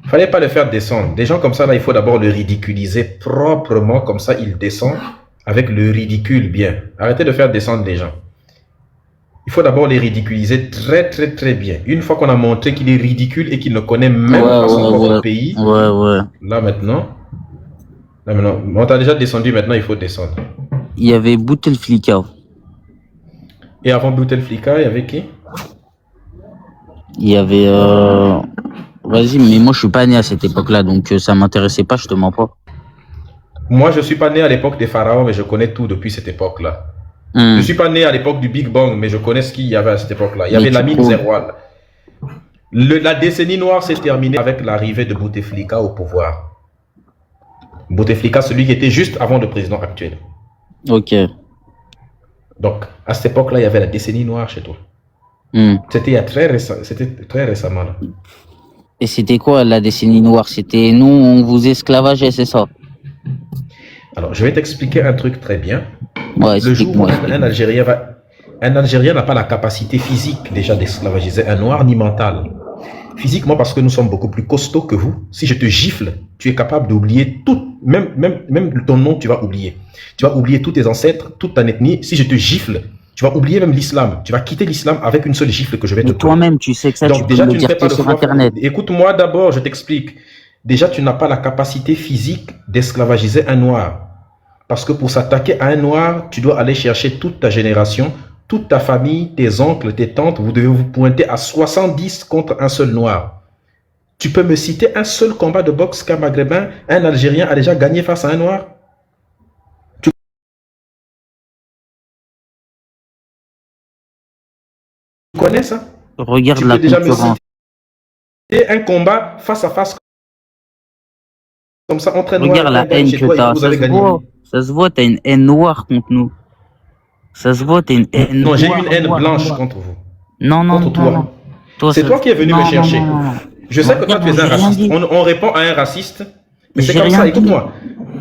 Speaker 2: Fallait pas le faire descendre. Des gens comme ça, là, il faut d'abord le ridiculiser proprement, comme ça, il descend avec le ridicule bien. Arrêtez de faire descendre les gens. Il faut d'abord les ridiculiser très, très, très bien. Une fois qu'on a montré qu'il est ridicule et qu'il ne connaît même pas son propre pays, là maintenant, on t'a déjà descendu, maintenant il faut descendre.
Speaker 4: Il y avait Bouteflika.
Speaker 2: Et avant Bouteflika, il y avait qui?
Speaker 4: Il y avait... Vas-y, mais moi je suis pas né à cette époque-là, donc ça m'intéressait pas, je te mens pas.
Speaker 2: Moi, je ne suis pas né à l'époque des pharaons, mais je connais tout depuis cette époque-là. Je ne suis pas né à l'époque du Big Bang, mais je connais ce qu'il y avait à cette époque-là. Il y avait la mine Zerwal. La décennie noire s'est terminée avec l'arrivée de Bouteflika au pouvoir. Bouteflika, celui qui était juste avant le président actuel.
Speaker 4: Ok.
Speaker 2: Donc, à cette époque-là, il y avait la décennie noire chez toi. C'était très récemment. Là.
Speaker 4: Et c'était quoi la décennie noire? C'était nous, on vous esclavageait, c'est ça?
Speaker 2: Alors, je vais t'expliquer un truc très bien.
Speaker 4: Ouais,
Speaker 2: Le jour où un Algérien n'a pas la capacité physique déjà d'esclavagiser un noir, ni mentale. Physiquement, parce que nous sommes beaucoup plus costauds que vous. Si je te gifle, tu es capable d'oublier tout, même ton nom, tu vas oublier. Tu vas oublier tous tes ancêtres, toute ta ethnie. Si je te gifle, tu vas oublier même l'islam. Tu vas quitter l'islam avec une seule gifle que je vais te donner.
Speaker 4: Toi-même, tu sais que ça,
Speaker 2: donc,
Speaker 4: tu
Speaker 2: déjà,
Speaker 4: peux
Speaker 2: tu
Speaker 4: le
Speaker 2: ne fais
Speaker 4: dire
Speaker 2: pas de
Speaker 4: sur Internet.
Speaker 2: Écoute-moi d'abord, je t'explique. Déjà, tu n'as pas la capacité physique d'esclavagiser un noir. Parce que pour s'attaquer à un noir, tu dois aller chercher toute ta génération, toute ta famille, tes oncles, tes tantes. Vous devez vous pointer à 70 contre un seul noir. Tu peux me citer un seul combat de boxe qu'un Maghrébin, un Algérien a déjà gagné face à un noir? Tu connais ça?
Speaker 4: Regarde
Speaker 2: Tu
Speaker 4: la
Speaker 2: peux déjà me
Speaker 4: concurrence.
Speaker 2: citer un combat face à face comme ça entre un noir
Speaker 4: Regarde
Speaker 2: et un
Speaker 4: la
Speaker 2: gars
Speaker 4: haine
Speaker 2: chez
Speaker 4: que
Speaker 2: toi et
Speaker 4: t'as.
Speaker 2: vous
Speaker 4: Ça
Speaker 2: avez
Speaker 4: se
Speaker 2: gagné.
Speaker 4: voit. Ça se voit, t'as une haine noire contre nous. Ça se voit, t'as une haine
Speaker 2: Non, j'ai
Speaker 4: noire,
Speaker 2: une haine
Speaker 4: noire,
Speaker 2: blanche
Speaker 4: noire.
Speaker 2: contre vous.
Speaker 4: Non, non,
Speaker 2: Contre
Speaker 4: non,
Speaker 2: toi.
Speaker 4: non. Toi,
Speaker 2: C'est
Speaker 4: ça-
Speaker 2: toi qui es venu
Speaker 4: non,
Speaker 2: me
Speaker 4: non,
Speaker 2: chercher.
Speaker 4: non, non, non.
Speaker 2: Je sais que toi,
Speaker 4: Regarde,
Speaker 2: tu es un
Speaker 4: j'ai rien
Speaker 2: raciste.
Speaker 4: dit.
Speaker 2: On répond à un raciste. Mais c'est
Speaker 4: J'ai
Speaker 2: comme
Speaker 4: rien
Speaker 2: ça.
Speaker 4: dit.
Speaker 2: Écoute-moi.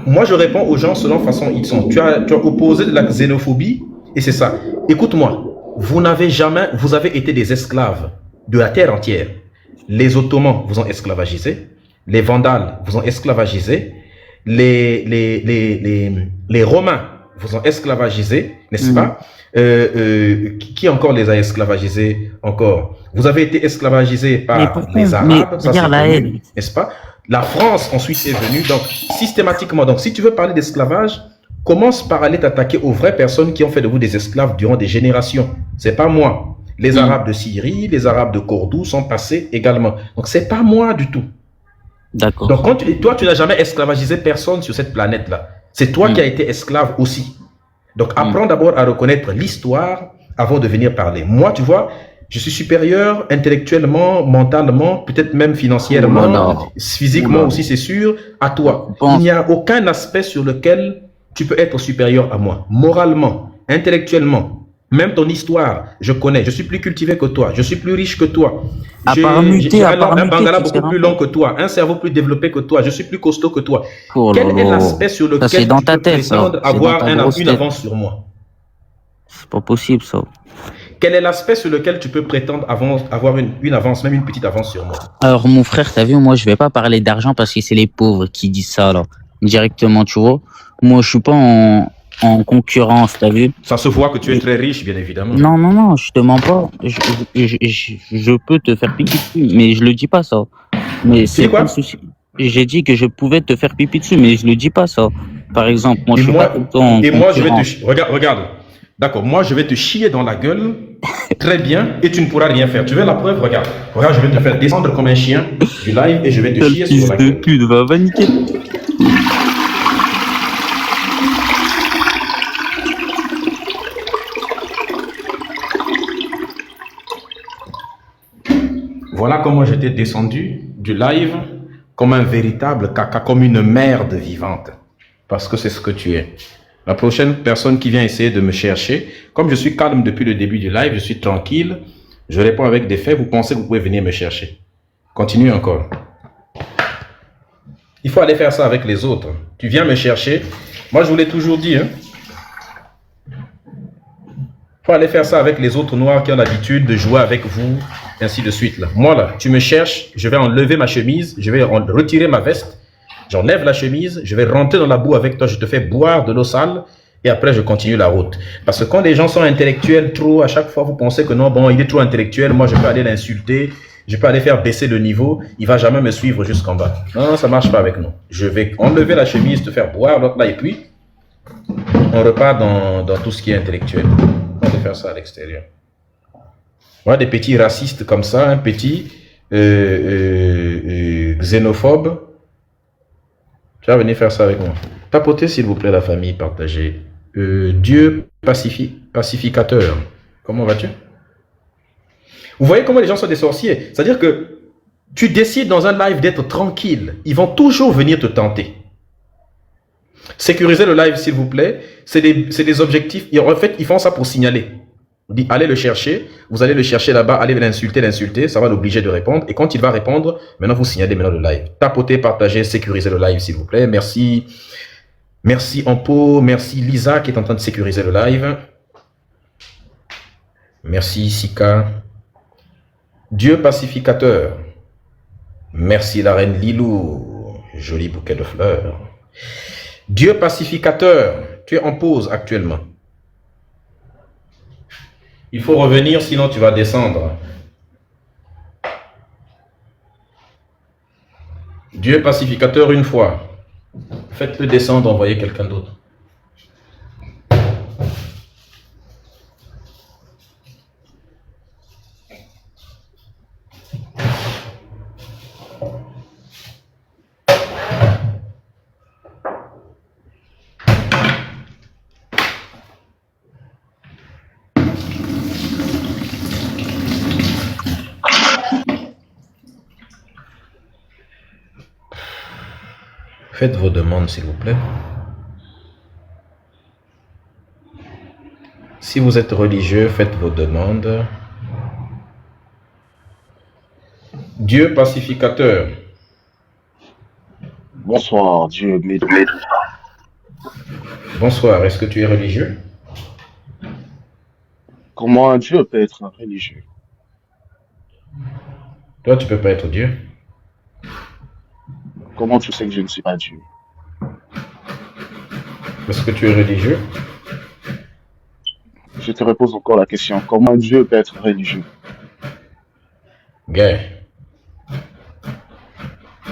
Speaker 2: Moi, je réponds aux gens selon façon ils sont. Tu as opposé de la xénophobie et c'est ça. Écoute-moi. Vous avez été des esclaves de la terre entière. Les Ottomans vous ont esclavagisé. Les Vandales vous ont esclavagisé. Les Romains vous ont esclavagisé, n'est-ce pas? Qui encore les a esclavagisés encore? Vous avez été esclavagisés par
Speaker 4: pourquoi?
Speaker 2: les Arabes, ça
Speaker 4: regarde la
Speaker 2: c'est
Speaker 4: haine.
Speaker 2: connu, n'est-ce pas? La France ensuite est venue, donc systématiquement. Donc si tu veux parler d'esclavage, commence par aller t'attaquer aux vraies personnes qui ont fait de vous des esclaves durant des générations. C'est pas moi. Les Arabes de Syrie, les Arabes de Cordoue sont passés également. Donc c'est pas moi du tout.
Speaker 4: D'accord.
Speaker 2: Donc, toi, tu n'as jamais esclavagisé personne sur cette planète-là. C'est toi qui as été esclave aussi. Donc, apprends d'abord à reconnaître l'histoire avant de venir parler. Moi, tu vois, je suis supérieur intellectuellement, mentalement, peut-être même financièrement, physiquement aussi, c'est sûr, à toi. Il n'y a aucun aspect sur lequel tu peux être supérieur à moi. Moralement, intellectuellement, même ton histoire, je connais. Je suis plus cultivé que toi. Je suis plus riche que toi. J'ai un bangala beaucoup plus long que toi. Un cerveau plus développé que toi. Je suis plus costaud que toi.
Speaker 4: Oh
Speaker 2: Quel est l'aspect sur lequel tu peux prétendre avoir une avance sur moi?
Speaker 4: C'est pas possible, ça.
Speaker 2: Quel est l'aspect sur lequel tu peux prétendre avoir une avance, même une petite avance sur moi?
Speaker 4: Alors, mon frère, t'as vu, moi, je vais pas parler d'argent parce que c'est les pauvres qui disent ça, là. Directement, tu vois. Moi, je suis pas en concurrence, t'as vu?
Speaker 2: Ça se voit que tu es très riche, bien évidemment.
Speaker 4: Non, non, non, je te mens pas. Je peux te faire pipi dessus, mais je le dis pas, ça. Mais c'est pas le souci. J'ai dit que je pouvais te faire pipi dessus, mais je le dis pas, ça. Par exemple, moi, je suis pas tout le temps en
Speaker 2: moi, je vais
Speaker 4: concurrence.
Speaker 2: Regarde. D'accord, moi, je vais te chier dans la gueule, très bien, et tu ne pourras rien faire. Tu veux la preuve? Regarde. Regarde, je vais te faire descendre comme un chien du live et je vais te chier sur la gueule.
Speaker 4: Fils de pute, va niquer.
Speaker 2: Voilà comment j'étais descendu du live comme un véritable caca, comme une merde vivante. Parce que c'est ce que tu es. La prochaine personne qui vient essayer de me chercher, comme je suis calme depuis le début du live, je suis tranquille, je réponds avec des faits, vous pensez que vous pouvez venir me chercher. Continuez encore. Il faut aller faire ça avec les autres. Tu viens me chercher. Moi, je vous l'ai toujours dit, hein. Il faut aller faire ça avec les autres noirs qui ont l'habitude de jouer avec vous, et ainsi de suite. Là. Moi, là, tu me cherches, je vais enlever ma chemise, je vais retirer ma veste, j'enlève la chemise, je vais rentrer dans la boue avec toi, je te fais boire de l'eau sale, et après, je continue la route. Parce que quand les gens sont intellectuels trop, à chaque fois, vous pensez que non, bon, il est trop intellectuel, moi, je peux aller l'insulter, je peux aller faire baisser le niveau, il ne va jamais me suivre jusqu'en bas. Non, ça ne marche pas avec nous. Je vais enlever la chemise, te faire boire, l'autre là, et puis, on repart dans tout ce qui est intellectuel. On va faire ça à l'extérieur. Voilà des petits racistes comme ça, un petit xénophobe. Tu vas venir faire ça avec moi. Papotez, s'il vous plaît, la famille, partagez. Dieu pacificateur. Comment vas-tu? Vous voyez comment les gens sont des sorciers. C'est-à-dire que tu décides dans un live d'être tranquille. Ils vont toujours venir te tenter. Sécuriser le live, s'il vous plaît. C'est des objectifs. En fait, ils font ça pour signaler. On dit, allez le chercher. Vous allez le chercher là-bas. Allez l'insulter. Ça va l'obliger de répondre. Et quand il va répondre, maintenant, vous signalez maintenant le live. Tapotez, partagez, sécurisez le live, s'il vous plaît. Merci. Merci Ampo. Merci Lisa qui est en train de sécuriser le live. Merci Sika. Dieu pacificateur. Merci la reine Lilou. Joli bouquet de fleurs. Dieu pacificateur. Tu es en pause actuellement. Il faut revenir, sinon tu vas descendre. Dieu pacificateur une fois. Faites-le descendre, envoyez quelqu'un d'autre. Faites vos demandes, s'il vous plaît. Si vous êtes religieux, faites vos demandes. Dieu pacificateur.
Speaker 5: Bonsoir, Dieu m'aide.
Speaker 2: Bonsoir, est-ce que tu es religieux?
Speaker 5: Comment un Dieu peut être un religieux?
Speaker 2: Toi, tu peux pas être Dieu.
Speaker 5: Comment tu sais que je ne suis pas Dieu?
Speaker 2: Est-ce que tu es religieux?
Speaker 5: Je te repose encore la question. Comment un Dieu peut être religieux?
Speaker 2: Gay.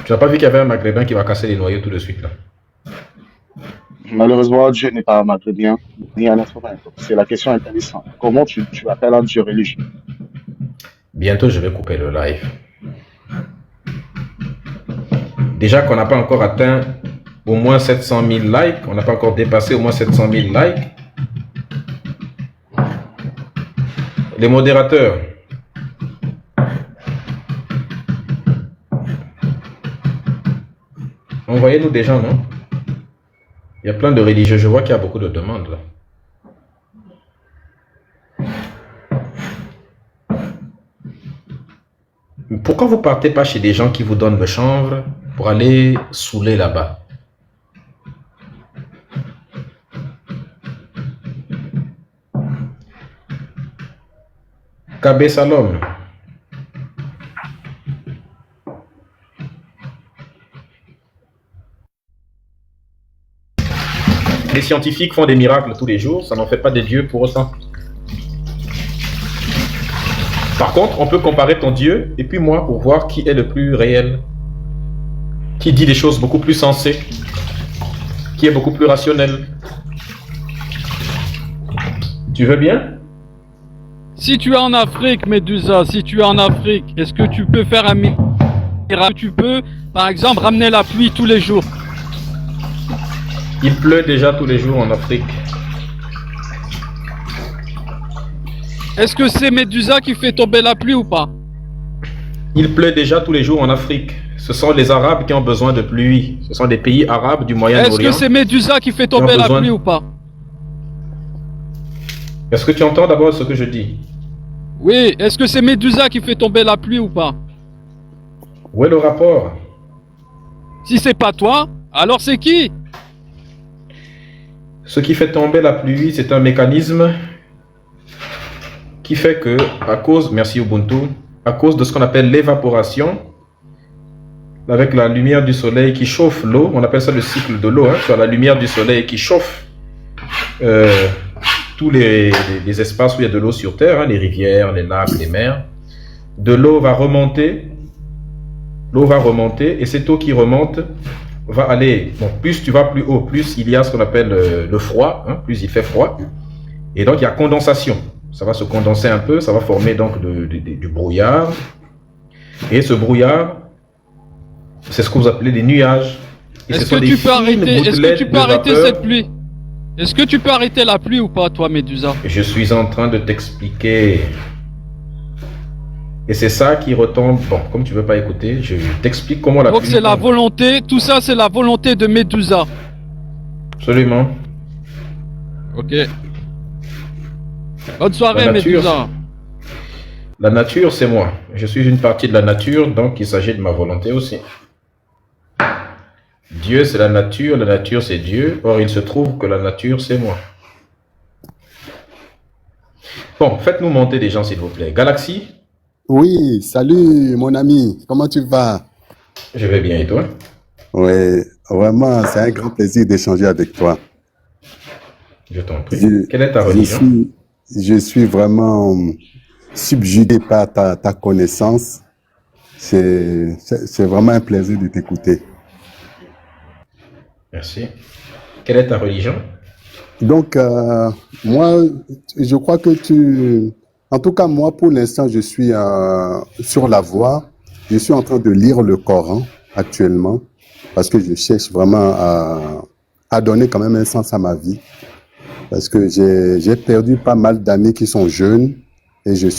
Speaker 2: Tu n'as pas vu qu'il y avait un maghrébin qui va casser les noyaux tout de suite là?
Speaker 5: Malheureusement, Dieu n'est pas un maghrébin ni un être humain. C'est la question intéressante. Comment tu appelles un Dieu religieux?
Speaker 2: Bientôt, je vais couper le live. Déjà qu'on n'a pas encore atteint au moins 700 000 likes, on n'a pas encore dépassé au moins 700 000 likes. Les modérateurs. Envoyez-nous des gens, non? Il y a plein de religieux. Je vois qu'il y a beaucoup de demandes là. Pourquoi vous partez pas chez des gens qui vous donnent le chanvre pour aller saouler là-bas? Kabé Salom. Les scientifiques font des miracles tous les jours, ça n'en fait pas des dieux pour autant. Par contre, on peut comparer ton Dieu et puis moi pour voir qui est le plus réel, qui dit des choses beaucoup plus sensées, qui est beaucoup plus rationnel. Tu veux bien?
Speaker 6: Si tu es en Afrique, Médusa, si tu es en Afrique, est-ce que tu peux faire un miracle? Tu peux, par exemple, ramener la pluie tous les jours.
Speaker 2: Il pleut déjà tous les jours en Afrique.
Speaker 6: Est-ce que c'est Médusa qui fait tomber la pluie ou pas?
Speaker 2: Il pleut déjà tous les jours en Afrique. Ce sont les Arabes qui ont besoin de pluie. Ce sont des pays arabes du Moyen-Orient.
Speaker 6: Est-ce que c'est Médusa qui fait tomber la pluie ou pas?
Speaker 2: Est-ce que tu entends d'abord ce que je dis?
Speaker 6: Oui, est-ce que c'est Médusa qui fait tomber la pluie ou pas?
Speaker 2: Où est le rapport?
Speaker 6: Si c'est pas toi, alors c'est qui?
Speaker 2: Ce qui fait tomber la pluie, c'est un mécanisme qui fait que, à cause, merci Ubuntu, à cause de ce qu'on appelle l'évaporation, avec la lumière du soleil qui chauffe l'eau, on appelle ça le cycle de l'eau, hein, sur la lumière du soleil qui chauffe tous les espaces où il y a de l'eau sur Terre, hein, les rivières, les lacs, les mers. De l'eau va remonter, et cette eau qui remonte va aller, bon, plus tu vas plus haut, plus il y a ce qu'on appelle le froid, hein, plus il fait froid, et donc il y a condensation. Ça va se condenser un peu, ça va former donc du brouillard, et ce brouillard, c'est ce que vous appelez des nuages. Et ce
Speaker 6: Est-ce
Speaker 2: sont
Speaker 6: que
Speaker 2: des
Speaker 6: tu peux
Speaker 2: fines
Speaker 6: arrêter, est-ce que
Speaker 2: gouttelettes
Speaker 6: tu peux
Speaker 2: de
Speaker 6: arrêter
Speaker 2: vapeur.
Speaker 6: cette pluie? Est-ce que tu peux arrêter la pluie ou pas, toi, Médusa?
Speaker 2: Je suis en train de t'expliquer. Et c'est ça qui retombe. Bon, comme tu veux pas écouter, je t'explique comment la
Speaker 6: Donc
Speaker 2: pluie
Speaker 6: c'est la
Speaker 2: tombe.
Speaker 6: volonté, tout ça c'est la volonté de Médusa.
Speaker 2: Absolument.
Speaker 6: Ok. Bonne soirée,
Speaker 2: La nature.
Speaker 6: Médusa.
Speaker 2: La nature, c'est moi. Je suis une partie de la nature, donc il s'agit de ma volonté aussi. Dieu, c'est la nature c'est Dieu. Or, il se trouve que la nature, c'est moi. Bon, faites-nous monter des gens, s'il vous plaît. Galaxy,
Speaker 7: Oui, salut mon ami, comment tu vas?
Speaker 2: je vais bien et toi?
Speaker 7: Oui, vraiment, c'est un grand plaisir d'échanger avec toi.
Speaker 2: Je t'en prie.
Speaker 7: Je,
Speaker 2: Quelle est ta
Speaker 7: je
Speaker 2: religion?
Speaker 7: je suis vraiment subjugué par ta connaissance. C'est vraiment un plaisir de t'écouter.
Speaker 2: Merci. Quelle est ta religion?
Speaker 7: Donc, moi, je crois que en tout cas, moi, pour l'instant, je suis sur la voie. Je suis en train de lire le Coran actuellement parce que je cherche vraiment à donner quand même un sens à ma vie. Parce que j'ai perdu pas mal d'années qui sont jeunes et je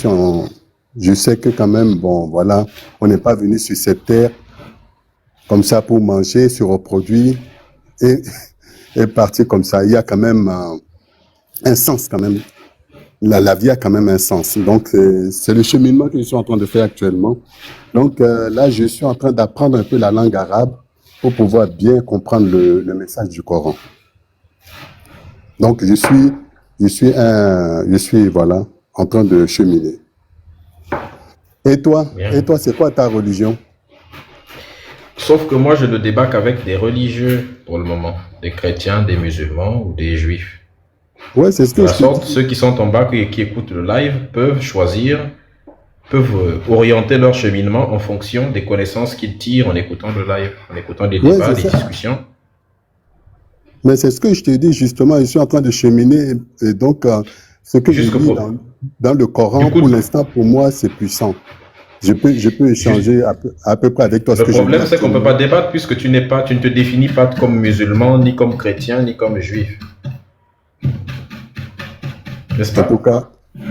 Speaker 7: sais que quand même, bon, voilà, on n'est pas venu sur cette terre comme ça pour manger, se reproduire et partir comme ça. Il y a quand même un sens quand même. La vie a quand même un sens. Donc, c'est le cheminement que je suis en train de faire actuellement. Donc, là, je suis en train d'apprendre un peu la langue arabe pour pouvoir bien comprendre le message du Coran. Donc, je suis, voilà, en train de cheminer. Et toi,
Speaker 2: Bien.
Speaker 7: c'est quoi ta religion?
Speaker 2: Sauf que moi, je ne débat qu'avec des religieux pour le moment. Des chrétiens, des musulmans ou des juifs.
Speaker 7: Ouais, c'est ce
Speaker 2: De
Speaker 7: que
Speaker 2: la
Speaker 7: je te
Speaker 2: sorte,
Speaker 7: dis.
Speaker 2: ceux qui sont en bas et qui écoutent le live peuvent choisir, peuvent orienter leur cheminement en fonction des connaissances qu'ils tirent en écoutant le live, en écoutant les
Speaker 7: Ouais,
Speaker 2: débats,
Speaker 7: c'est
Speaker 2: les
Speaker 7: ça.
Speaker 2: discussions.
Speaker 7: Mais c'est ce que je te dis justement, je suis en train de cheminer et donc ce que je
Speaker 2: Jusque
Speaker 7: lis
Speaker 2: pour...
Speaker 7: dans le Coran,
Speaker 2: Du coup,
Speaker 7: pour l'instant, pour moi, c'est puissant. Je peux
Speaker 2: juste-
Speaker 7: échanger à peu près avec toi ce
Speaker 2: le
Speaker 7: que je lis
Speaker 2: problème, c'est qu'on ne peut
Speaker 7: actuellement.
Speaker 2: pas débattre puisque tu n'es pas, tu ne te définis pas comme musulman, ni comme chrétien, ni comme juif. N'est-ce
Speaker 7: En tout
Speaker 2: pas?
Speaker 7: cas,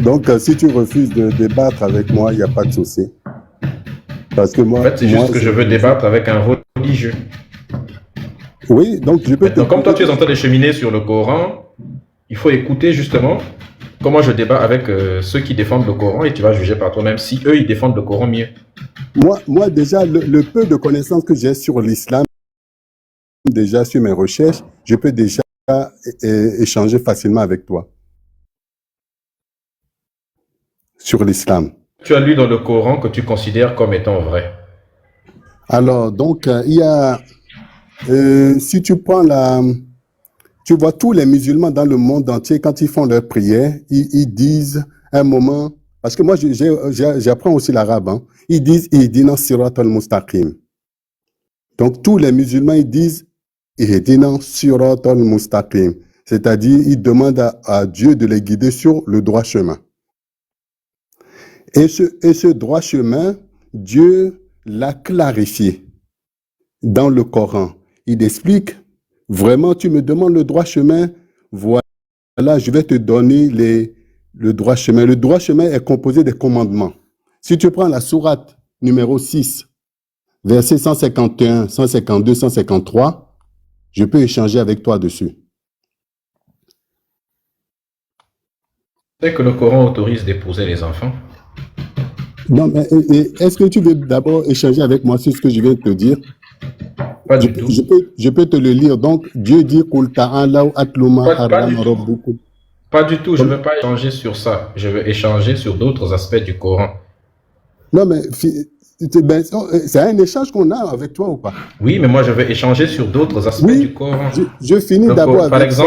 Speaker 7: donc si tu refuses de débattre avec moi, il n'y a pas de souci. Parce que
Speaker 2: En
Speaker 7: moi,
Speaker 2: fait, c'est juste que je veux débattre avec un religieux.
Speaker 7: oui, donc je peux te
Speaker 2: Maintenant, comme toi, tu
Speaker 7: poser.
Speaker 2: es en train de cheminer sur le Coran, il faut écouter justement comment je débat avec ceux qui défendent le Coran et tu vas juger par toi-même si eux, ils défendent le Coran mieux.
Speaker 7: Moi déjà, le peu de connaissances que j'ai sur l'islam, déjà sur mes recherches, je peux déjà échanger facilement avec toi sur l'islam.
Speaker 2: Tu as lu dans le Coran que tu considères comme étant vrai.
Speaker 7: Alors, donc, il y a, si tu prends tu vois tous les musulmans dans le monde entier, quand ils font leur prière, ils disent un moment, parce que moi, j'apprends aussi l'arabe, hein, ils disent, Ihdina sirat al-mustaqim. Donc, tous les musulmans, ils disent, Ihdina sirat al-mustaqim. C'est-à-dire, ils demandent à Dieu de les guider sur le droit chemin. Et ce droit chemin, Dieu l'a clarifié dans le Coran. Il explique, vraiment, tu me demandes le droit chemin, voilà, je vais te donner le droit chemin. Le droit chemin est composé des commandements. Si tu prends la sourate numéro 6, versets 151, 152, 153, je peux échanger avec toi dessus.
Speaker 2: C'est que le Coran autorise d'épouser les enfants.
Speaker 7: Non, mais est-ce que tu veux d'abord échanger avec moi sur ce que je viens de te dire?
Speaker 2: Pas du tout.
Speaker 7: Je peux te le lire. Donc, Dieu dit Qul ta'alaw atlu ma
Speaker 2: Pas du
Speaker 7: harrama
Speaker 2: tout.
Speaker 7: rabbukum.
Speaker 2: Pas du tout. Je ne veux pas échanger sur ça. Je veux échanger sur d'autres aspects du Coran.
Speaker 7: Non, mais c'est un échange qu'on a avec toi ou pas?
Speaker 2: Oui, mais moi, je veux échanger sur d'autres aspects
Speaker 7: Oui,
Speaker 2: du Coran.
Speaker 7: je finis
Speaker 2: Le
Speaker 7: d'abord
Speaker 2: Coran- par
Speaker 7: avec ça.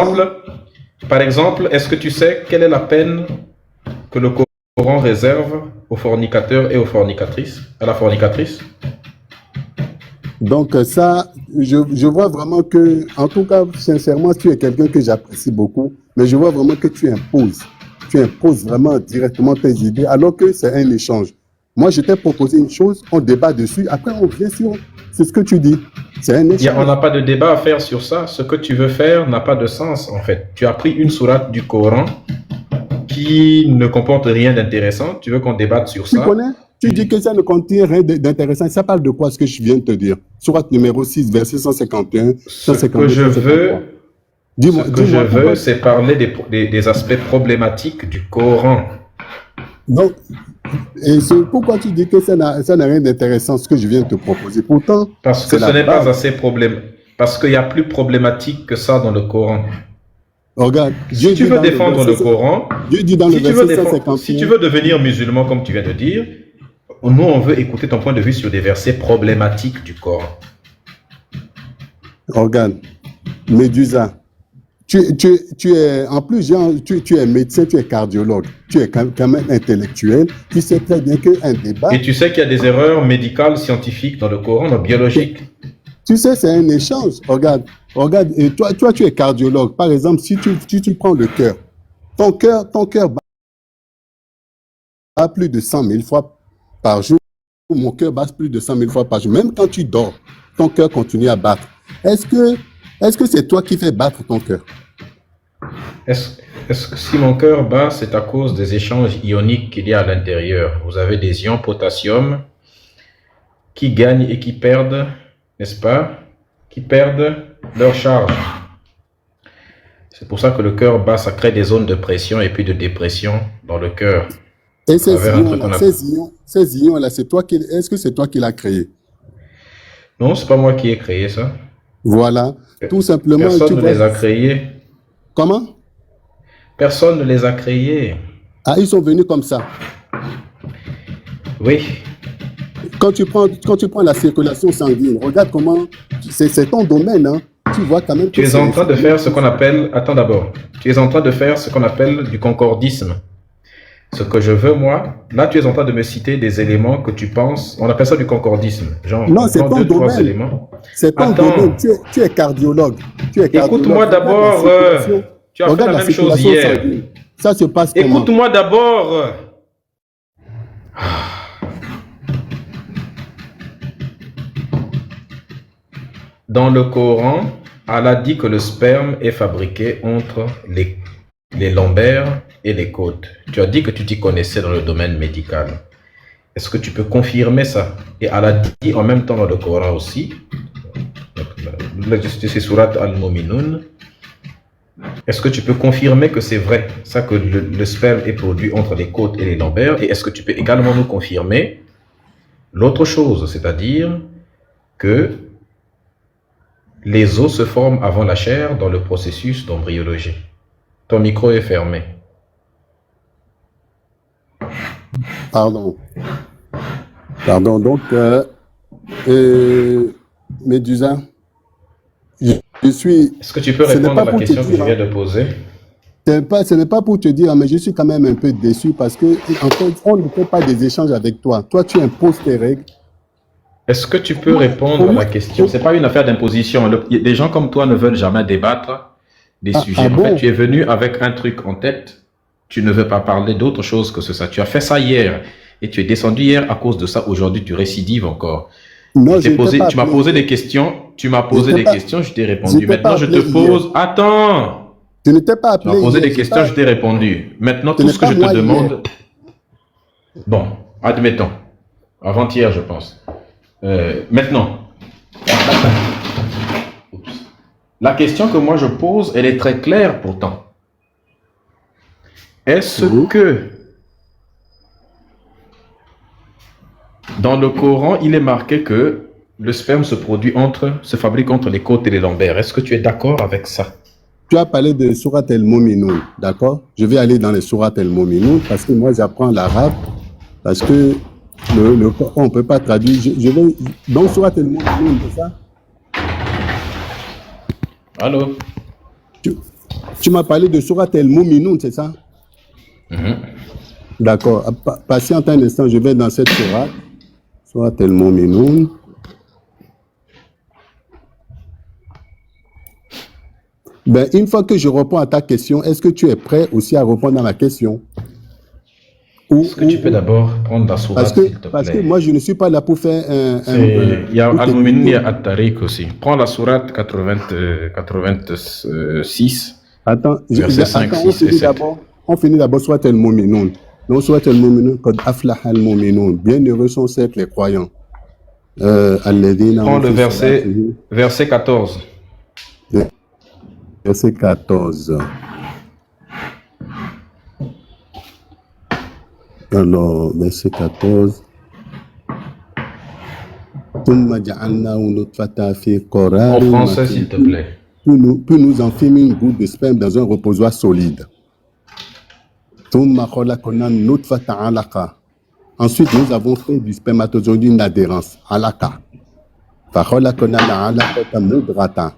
Speaker 2: exemple, est-ce que tu sais quelle est la peine que le Coran réserve aux fornicateurs et aux fornicatrices, à la fornicatrice?
Speaker 7: Donc, ça, je vois vraiment que, en tout cas, sincèrement, tu es quelqu'un que j'apprécie beaucoup, mais je vois vraiment que tu imposes. Tu imposes vraiment directement tes idées, alors que c'est un échange. Moi, je t'ai proposé une chose, on débat dessus, après on vient sur... C'est ce que tu dis. C'est un
Speaker 2: On
Speaker 7: échange.
Speaker 2: n'a pas de débat à faire sur ça. Ce que tu veux faire n'a pas de sens, en fait. Tu as pris une sourate du Coran qui ne comporte rien d'intéressant. Tu veux qu'on débatte sur
Speaker 7: Tu
Speaker 2: ça.
Speaker 7: connais? Tu dis que ça ne contient rien d'intéressant. Ça parle de quoi, ce que je viens de te dire? Sourate numéro 6, verset 151,
Speaker 2: Ce
Speaker 7: 152,
Speaker 2: que je
Speaker 7: 153.
Speaker 2: veux,
Speaker 7: Dis-moi,
Speaker 2: ce que je
Speaker 7: dis-moi
Speaker 2: veux,
Speaker 7: pourquoi.
Speaker 2: c'est parler des aspects problématiques du Coran.
Speaker 7: Donc, et pourquoi tu dis que ça n'a rien d'intéressant, ce que je viens de te proposer? Pourtant,
Speaker 2: Parce que
Speaker 7: c'est
Speaker 2: ce
Speaker 7: la
Speaker 2: n'est pas
Speaker 7: base.
Speaker 2: assez parce qu'il y a plus problématique que ça dans le Coran.
Speaker 7: Regarde, Dieu
Speaker 2: Si tu
Speaker 7: dit
Speaker 2: veux
Speaker 7: dans le
Speaker 2: défendre le
Speaker 7: verset,
Speaker 2: Coran,
Speaker 7: Dieu dit dans le
Speaker 2: si tu veux
Speaker 7: verset
Speaker 2: défendre, si tu
Speaker 7: 151,
Speaker 2: veux devenir musulman comme tu viens de dire, nous on veut écouter ton point de vue sur des versets problématiques du Coran.
Speaker 7: regarde, Médusa, tu es, en plus, genre, tu es médecin, tu es cardiologue, tu es quand même intellectuel, tu sais très bien qu'un débat,
Speaker 2: Et tu sais qu'il y a des erreurs médicales, scientifiques dans le Coran, dans le biologique.
Speaker 7: tu sais, c'est un échange. Regarde, et toi, tu es cardiologue. Par exemple, si tu prends le cœur, ton cœur bat plus de 100 000 fois par jour. Mon cœur bat plus de 100 000 fois par jour. Même quand tu dors, ton cœur continue à battre. Est-ce que c'est toi qui fais battre ton cœur?
Speaker 2: Est-ce que si mon cœur bat, c'est à cause des échanges ioniques qu'il y a à l'intérieur? Vous avez des ions potassium qui gagnent et qui perdent, n'est-ce pas? Qui perdent leur charge. C'est pour ça que le cœur bat, ça crée des zones de pression et puis de dépression dans le cœur.
Speaker 7: Et ces
Speaker 2: Travers un truc qu'on
Speaker 7: ions-là,
Speaker 2: a-
Speaker 7: ces ions-là, est-ce que c'est toi qui l'as créé?
Speaker 2: Non, c'est pas moi qui ai créé ça.
Speaker 7: Voilà. Tout simplement, tu
Speaker 2: Personne ne
Speaker 7: vois.
Speaker 2: les a créés.
Speaker 7: Comment?
Speaker 2: Personne ne les a créés.
Speaker 7: Ah, ils sont venus comme ça.
Speaker 2: Oui.
Speaker 7: Quand tu prends la circulation sanguine, regarde comment, c'est ton domaine, hein. Tu vois quand même
Speaker 2: Tu
Speaker 7: que
Speaker 2: es en train de faire ce qu'on appelle, attends d'abord, tu es en train de faire ce qu'on appelle du concordisme. Ce que je veux, moi, là, tu es en train de me citer des éléments que tu penses, on appelle ça du concordisme. Genre,
Speaker 7: Non,
Speaker 2: on
Speaker 7: c'est
Speaker 2: prend
Speaker 7: ton
Speaker 2: deux, trois
Speaker 7: domaine.
Speaker 2: éléments.
Speaker 7: C'est ton
Speaker 2: Attends.
Speaker 7: domaine. Tu es cardiologue. Tu es cardiologue.
Speaker 2: Écoute-moi
Speaker 7: Regarde
Speaker 2: d'abord,
Speaker 7: la circulation.
Speaker 2: tu as fait
Speaker 7: Regarde
Speaker 2: la
Speaker 7: la
Speaker 2: même chose
Speaker 7: circulation
Speaker 2: hier.
Speaker 7: sanguine. Ça se passe comment?
Speaker 2: Écoute-moi d'abord. Dans le Coran, Allah dit que le sperme est fabriqué entre les lombaires et les côtes. Tu as dit que tu t'y connaissais dans le domaine médical. Est-ce que tu peux confirmer ça? Et Allah dit en même temps dans le Coran aussi, c'est Surat Al-Mu'minun, est-ce que tu peux confirmer que c'est vrai, ça que le sperme est produit entre les côtes et les lombaires? Et est-ce que tu peux également nous confirmer l'autre chose, c'est-à-dire que les os se forment avant la chair dans le processus d'embryologie? Ton micro est fermé.
Speaker 7: Pardon. Donc, Médusa, je suis...
Speaker 2: Est-ce que tu peux
Speaker 7: Ce n'est
Speaker 2: répondre
Speaker 7: pas
Speaker 2: à la
Speaker 7: pour te
Speaker 2: question que je
Speaker 7: dire,
Speaker 2: viens de poser?
Speaker 7: ce n'est pas pour te dire, mais je suis quand même un peu déçu parce que, en fait, on ne fait pas des échanges avec toi. Toi, tu imposes tes règles.
Speaker 2: Est-ce que tu peux répondre à la question? C'est pas une affaire d'imposition. Des gens comme toi ne veulent jamais débattre des sujets. En fait,
Speaker 7: bon?
Speaker 2: tu es venu avec un truc en tête. Tu ne veux pas parler d'autre chose que ça. Tu as fait ça hier et tu es descendu hier à cause de ça. Aujourd'hui, tu récidives encore.
Speaker 7: Non,
Speaker 2: Tu m'as posé des questions. Tu m'as posé des questions. Je t'ai répondu. Maintenant, je te pose. Attends.
Speaker 7: Tu ne t'es pas
Speaker 2: Tu
Speaker 7: appelé.
Speaker 2: m'as posé
Speaker 7: hier,
Speaker 2: des questions. Je t'ai répondu. Maintenant,
Speaker 7: Ce
Speaker 2: tout
Speaker 7: n'est
Speaker 2: ce que
Speaker 7: pas
Speaker 2: je
Speaker 7: moi
Speaker 2: te
Speaker 7: hier.
Speaker 2: demande. Bon, admettons. Avant-hier, je pense. Maintenant. Oups. La question que moi je pose, elle est très claire pourtant. Est-ce que dans le Coran, il est marqué que le sperme se fabrique entre les côtes et les lombaires? Est-ce que tu es d'accord avec ça?
Speaker 7: Tu as parlé de Surat El-Mominoun, d'accord? Je vais aller dans les Surat El-Mominoun parce que moi, j'apprends l'arabe, parce que on ne peut pas traduire. Je vais dans Surat El-Mominoun, c'est ça?
Speaker 2: Allô?
Speaker 7: Tu m'as parlé de Surat El-Mominoun, c'est ça? D'accord. Patiente un instant, je vais dans cette Surat. Surat El-Mominoun. Ben, une fois que je réponds à ta question, est-ce que tu es prêt aussi à répondre à ma question?
Speaker 2: Est-ce que tu peux d'abord prendre la sourate, s'il te
Speaker 7: parce que
Speaker 2: plaît?
Speaker 7: moi, je ne suis pas là pour faire
Speaker 2: Il y a
Speaker 7: pour
Speaker 2: Al-Mu'minin, il y
Speaker 7: terminer.
Speaker 2: a At-Tariq aussi. Prends la sourate 86,
Speaker 7: Attends,
Speaker 2: versets 5,
Speaker 7: attends,
Speaker 2: 6 et 7.
Speaker 7: on finit d'abord Surat al-Mu'minun. Donc, Surat al-Mu'minun, Qad aflaha al-Mu'minun. Bienheureux sont certes les croyants. Alladhina
Speaker 2: Prends
Speaker 7: hum
Speaker 2: le
Speaker 7: fi
Speaker 2: verset,
Speaker 7: salatihim.
Speaker 2: verset 14.
Speaker 7: Verset 14. Alors, verset 14. ثم جعلناه نطفة في
Speaker 2: En
Speaker 7: قرار
Speaker 2: français, s'il te
Speaker 7: مكين.
Speaker 2: plaît.
Speaker 7: Puis nous en fîmes une goutte de sperme dans un reposoir solide. ثم خلقنا النطفة علقة. Ensuite, nous avons fait du spermatozoïde une adhérence, alaka. فخلقنا العلقة مضغة.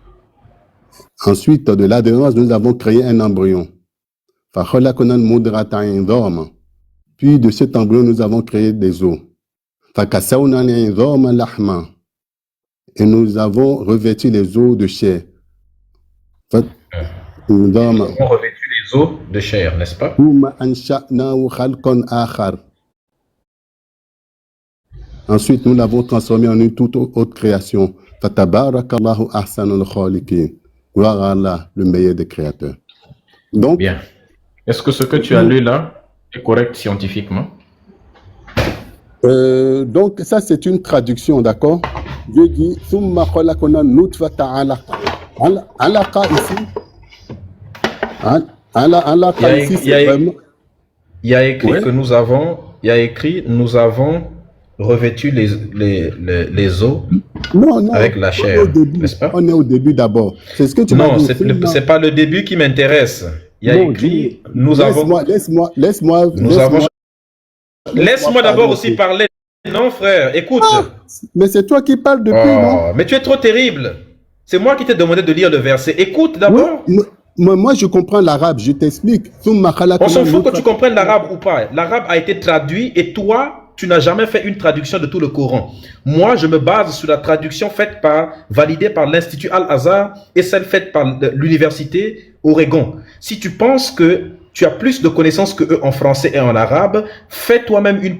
Speaker 7: Ensuite, de l'adhérence, nous avons créé un embryon. فخلقنا المضغة عظاما. Puis de cet embryon, nous avons créé des os. فكسونا العظام لحما. Et nous avons revêtu les os de chair.
Speaker 2: Nous avons revêtu les os de chair, n'est-ce pas?
Speaker 7: ثم أنشأناه خلقا آخر. Ensuite, nous l'avons transformé en une toute autre création. فَتَبَارَكَ اللَّهُ أَحْسَنُ الْخَالِقِينَ. Gloire à Allah, le meilleur des créateurs. Donc,
Speaker 2: Bien. Est-ce que ce que tu as lu là est correct scientifiquement?
Speaker 7: donc ça, c'est une traduction, d'accord? Dieu dit ثُمَّ خَلَقْنَا النُّطْفَةَ عَلَقَةً. Alaqa ici, alaqa ici, c'est vraiment...
Speaker 2: Il y a écrit
Speaker 7: Ouais.
Speaker 2: que nous avons revêtu les os
Speaker 7: Non,
Speaker 2: avec la
Speaker 7: on est
Speaker 2: chair,
Speaker 7: au début,
Speaker 2: n'est-ce pas?
Speaker 7: on est au début d'abord. C'est ce que tu m'as
Speaker 2: Non,
Speaker 7: dit.
Speaker 2: c'est pas le début qui m'intéresse. Il y a
Speaker 7: Non,
Speaker 2: écrit,
Speaker 7: dis-
Speaker 2: nous avons... Laisse-moi d'abord aussi parler. Non, frère, écoute.
Speaker 7: Mais c'est toi qui parles depuis, non?
Speaker 2: Oh, mais tu es trop terrible. C'est moi qui t'ai demandé de lire le verset. Écoute d'abord.
Speaker 7: Oui, moi, je comprends l'arabe, je t'explique.
Speaker 2: On s'en fout que tu comprennes l'arabe ou pas. L'arabe a été traduit et toi, tu n'as jamais fait une traduction de tout le Coran. Moi, je me base sur la traduction validée par l'Institut Al-Azhar et celle faite par l'Université Oregon. Si tu penses que tu as plus de connaissances que eux en français et en arabe, fais toi-même une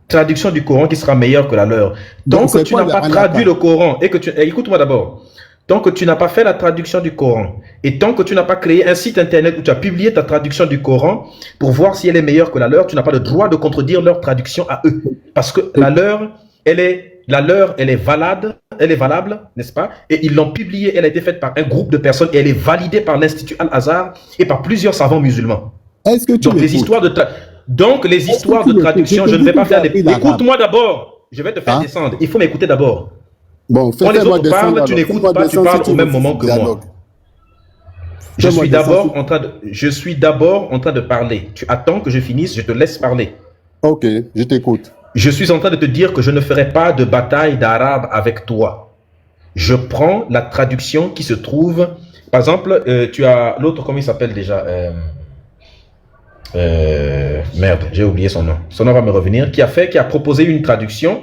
Speaker 2: traduction du Coran qui sera meilleure que la leur. Tant que tu n'as pas traduit le Coran et que tu... Écoute-moi d'abord. Tant que tu n'as pas fait la traduction du Coran et tant que tu n'as pas créé un site internet où tu as publié ta traduction du Coran pour voir si elle est meilleure que la leur, tu n'as pas le droit de contredire leur traduction à eux. Parce que la leur, elle est valable, n'est-ce pas? Et ils l'ont publiée, elle a été faite par un groupe de personnes et elle est validée par l'Institut Al-Azhar et par plusieurs savants musulmans.
Speaker 7: Est-ce que tu
Speaker 2: Donc les histoires de traduction, je ne vais pas faire des... Écoute-moi d'abord, je vais te faire descendre. Il faut m'écouter d'abord.
Speaker 7: Bon,
Speaker 2: quand les autres parlent, tu n'écoutes pas, tu parles au même moment que moi. Je suis d'abord en train de parler. Tu attends que je finisse, je te laisse parler.
Speaker 7: Ok, je t'écoute.
Speaker 2: Je suis en train de te dire que je ne ferai pas de bataille d'arabe avec toi. Je prends la traduction qui se trouve... Par exemple, tu as l'autre, comment il s'appelle déjà merde, j'ai oublié son nom. Son nom va me revenir. Qui a proposé une traduction.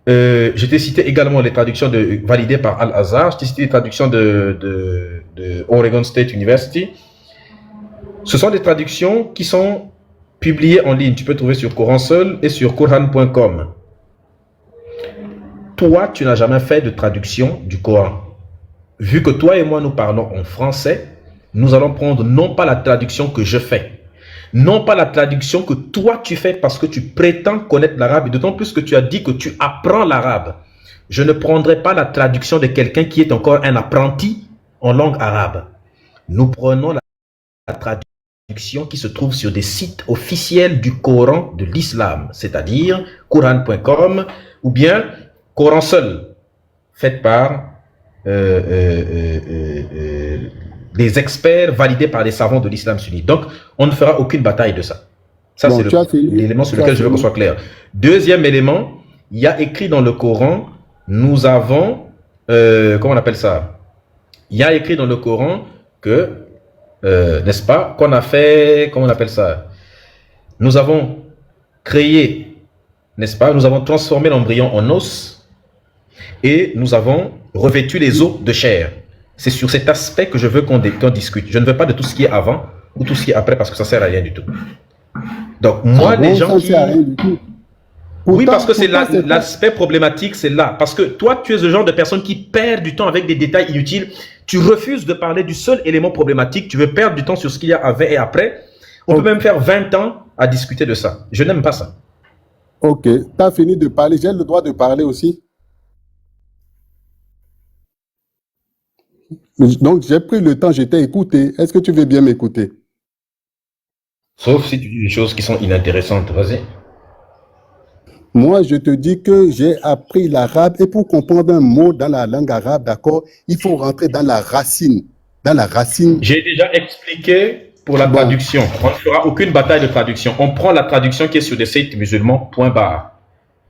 Speaker 2: Je t'ai cité également les traductions validées par Al-Azhar. Je t'ai cité les traductions de Oregon State University. Ce sont des traductions qui sont publiées en ligne. Tu peux trouver sur Coran Seul et sur Quran.com. Toi, tu n'as jamais fait de traduction du Coran. Vu que toi et moi, nous parlons en français, nous allons prendre non pas la traduction que je fais, non pas la traduction que toi tu fais parce que tu prétends connaître l'arabe, et d'autant plus que tu as dit que tu apprends l'arabe. Je ne prendrai pas la traduction de quelqu'un qui est encore un apprenti en langue arabe. Nous prenons la traduction qui se trouve sur des sites officiels du Coran de l'islam, c'est-à-dire Quran.com ou bien Coran Seul, fait par des experts validés par des savants de l'islam sunnite. Donc, on ne fera aucune bataille de ça. Ça, c'est l'élément sur lequel je veux qu'on soit clair. Deuxième élément, il y a écrit dans le Coran, nous avons, comment on appelle ça? Il y a écrit dans le Coran que, n'est-ce pas, qu'on a fait, comment on appelle ça? Nous avons créé, n'est-ce pas, nous avons transformé l'embryon en os et nous avons revêtu les os de chair. C'est sur cet aspect que je veux qu'on discute. Je ne veux pas de tout ce qui est avant ou tout ce qui est après parce que ça ne sert à rien du tout. Donc,
Speaker 7: Ah
Speaker 2: moi, les
Speaker 7: bon,
Speaker 2: gens
Speaker 7: ça ne
Speaker 2: qui...
Speaker 7: sert à rien du tout.
Speaker 2: Oui, parce
Speaker 7: Pourtant,
Speaker 2: que c'est
Speaker 7: pourtant, c'est pas...
Speaker 2: l'aspect problématique, c'est là. Parce que toi, tu es le genre de personne qui perd du temps avec des détails inutiles. Tu refuses de parler du seul élément problématique. Tu veux perdre du temps sur ce qu'il y a avant et après. On peut
Speaker 7: Ok,
Speaker 2: même faire 20 ans à discuter de ça. Je n'aime pas ça.
Speaker 7: ok. Tu as fini de parler. J'ai le droit de parler aussi. Donc, j'ai pris le temps, je t'ai écouté. Est-ce que tu veux bien m'écouter?
Speaker 2: Sauf si tu dis des choses qui sont inintéressantes. Vas-y.
Speaker 7: Moi, je te dis que j'ai appris l'arabe et pour comprendre un mot dans la langue arabe, d'accord, il faut rentrer dans la racine. Dans la racine.
Speaker 2: J'ai déjà expliqué pour la
Speaker 7: Bon,
Speaker 2: traduction. On ne fera aucune bataille de traduction. On prend la traduction qui est sur des sites musulmans, point barre.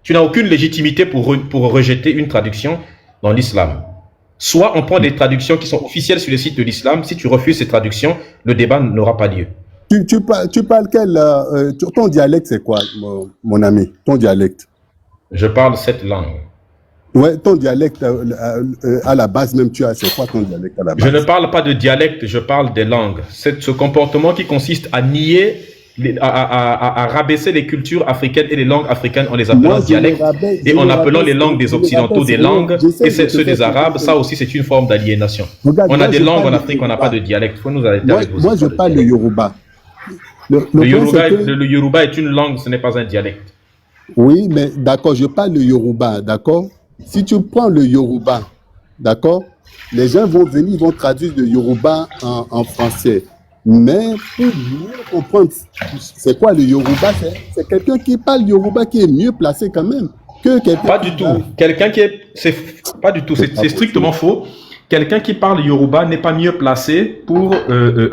Speaker 2: Tu n'as aucune légitimité pour rejeter une traduction dans l'islam. Soit on prend des traductions qui sont officielles sur les sites de l'islam. Si tu refuses ces traductions, le débat n'aura pas lieu.
Speaker 7: tu parles quel... ton dialecte, c'est quoi, mon ami? Ton dialecte?
Speaker 2: Je parle cette langue.
Speaker 7: Ouais, ton dialecte, à la base même, c'est quoi ton dialecte à la
Speaker 2: Je ne
Speaker 7: base?
Speaker 2: parle pas de dialecte, je parle des langues. C'est ce comportement qui consiste à nier, à rabaisser les cultures africaines et les langues africaines en les appelant
Speaker 7: Moi, je
Speaker 2: dialectes et en
Speaker 7: ne
Speaker 2: appelant les
Speaker 7: rabaisse,
Speaker 2: langues des
Speaker 7: je ne
Speaker 2: occidentaux
Speaker 7: rabaisse
Speaker 2: des
Speaker 7: rien.
Speaker 2: langues
Speaker 7: J'essaie
Speaker 2: et
Speaker 7: de te
Speaker 2: ceux
Speaker 7: faire
Speaker 2: des arabes. Ça
Speaker 7: comprendre.
Speaker 2: aussi, c'est une forme d'aliénation.
Speaker 7: Regarde,
Speaker 2: On a
Speaker 7: moi,
Speaker 2: des
Speaker 7: je
Speaker 2: langues en
Speaker 7: parle le
Speaker 2: Afrique, on n'a pas de
Speaker 7: Yoruba.
Speaker 2: dialecte. Il faut nous arrêter avec vos
Speaker 7: Moi, je
Speaker 2: histoires de
Speaker 7: parle le
Speaker 2: dialecte.
Speaker 7: Yoruba. Le
Speaker 2: Le
Speaker 7: point, c'est
Speaker 2: Yoruba,
Speaker 7: que,
Speaker 2: le Yoruba est une langue, ce n'est pas un dialecte.
Speaker 7: oui, mais d'accord, je parle le Yoruba, d'accord? Si tu prends le Yoruba, d'accord, les gens vont venir, ils vont traduire le Yoruba en français. Mais pour mieux comprendre c'est quoi le Yoruba, c'est quelqu'un qui parle Yoruba qui est mieux placé quand même que quelqu'un
Speaker 2: Pas
Speaker 7: qui
Speaker 2: du tout.
Speaker 7: parle.
Speaker 2: Quelqu'un qui est, c'est pas du tout.
Speaker 7: C'est pas
Speaker 2: C'est strictement
Speaker 7: possible.
Speaker 2: faux. Quelqu'un qui parle Yoruba n'est pas mieux placé pour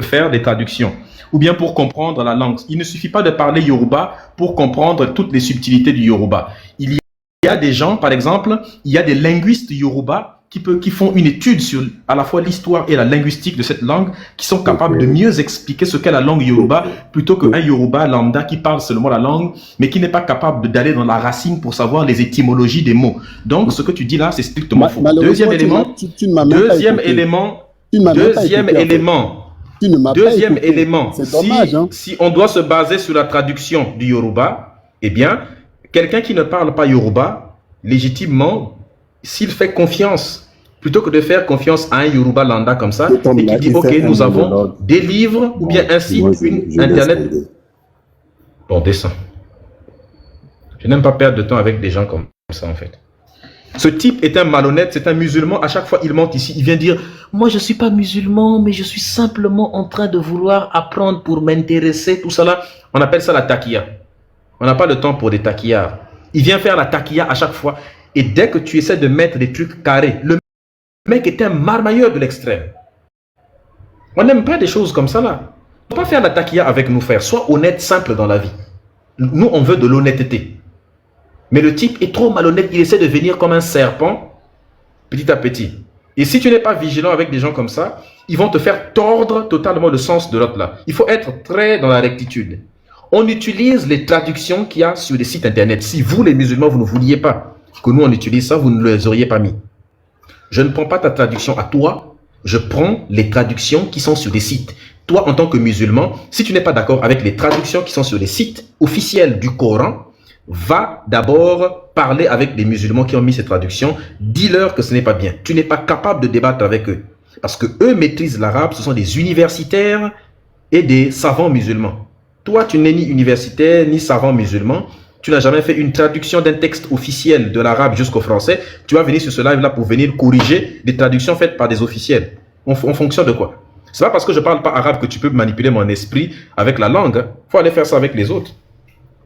Speaker 2: faire des traductions ou bien pour comprendre la langue. Il ne suffit pas de parler Yoruba pour comprendre toutes les subtilités du Yoruba. Il y a des gens, par exemple, il y a des linguistes Yoruba qui font une étude sur à la fois l'histoire et la linguistique de cette langue, qui sont
Speaker 7: Ok,
Speaker 2: capables de mieux expliquer ce qu'est la langue Yoruba plutôt
Speaker 7: ok.
Speaker 2: qu'un Yoruba lambda qui parle seulement la langue, mais qui n'est pas capable d'aller dans la racine pour savoir les étymologies des mots. Donc, ce que tu dis là, c'est strictement faux.
Speaker 7: Malheureusement, tu ne m'as même pas
Speaker 2: Deuxième
Speaker 7: écouté.
Speaker 2: élément,
Speaker 7: Tu ne m'as même pas
Speaker 2: deuxième
Speaker 7: écouté, en fait.
Speaker 2: élément,
Speaker 7: Tu ne m'as pas
Speaker 2: deuxième
Speaker 7: écouté.
Speaker 2: élément,
Speaker 7: C'est dommage, hein?
Speaker 2: si on doit se baser sur la traduction du Yoruba, eh bien, quelqu'un qui ne parle pas Yoruba, légitimement, s'il fait confiance, plutôt que de faire confiance à un Yoruba lambda comme ça,
Speaker 7: Cet
Speaker 2: et
Speaker 7: homme-là,
Speaker 2: qui dit,
Speaker 7: il
Speaker 2: OK,
Speaker 7: fait un
Speaker 2: nous avons
Speaker 7: monologue.
Speaker 2: des livres ou bien
Speaker 7: Bon,
Speaker 2: un site,
Speaker 7: moi, je laisse
Speaker 2: Internet.
Speaker 7: tomber.
Speaker 2: Bon, descends. Je n'aime pas perdre de temps avec des gens comme ça, en fait. Ce type est un malhonnête, c'est un musulman. À chaque fois, il monte ici, il vient dire « Moi, je ne suis pas musulman, mais je suis simplement en train de vouloir apprendre pour m'intéresser, tout ça là. » On appelle ça la taquilla. On n'a pas le temps pour des taquillards. Il vient faire la taquilla à chaque fois. Et dès que tu essaies de mettre des trucs carrés, le mec est un marmailleur de l'extrême. On n'aime pas des choses comme ça là. On ne peut pas faire la taquilla avec nous, frères. Sois honnête, simple dans la vie. Nous, on veut de l'honnêteté. Mais le type est trop malhonnête, il essaie de venir comme un serpent, petit à petit. Et si tu n'es pas vigilant avec des gens comme ça, ils vont te faire tordre totalement le sens de l'autre là. Il faut être très dans la rectitude. On utilise les traductions qu'il y a sur les sites internet. Si vous, les musulmans, vous ne vouliez pas que nous on utilise ça, vous ne les auriez pas mis. Je ne prends pas ta traduction à toi, je prends les traductions qui sont sur des sites. Toi, en tant que musulman, si tu n'es pas d'accord avec les traductions qui sont sur les sites officiels du Coran, va d'abord parler avec les musulmans qui ont mis ces traductions, dis-leur que ce n'est pas bien. Tu n'es pas capable de débattre avec eux. Parce que eux maîtrisent l'arabe, ce sont des universitaires et des savants musulmans. Toi, tu n'es ni universitaire, ni savant musulman. Tu n'as jamais fait une traduction d'un texte officiel de l'arabe jusqu'au français. Tu vas venir sur ce live-là pour venir corriger des traductions faites par des officiels. On fonctionne de quoi? C'est pas parce que je parle pas arabe que tu peux manipuler mon esprit avec la langue. Il faut aller faire ça avec les autres.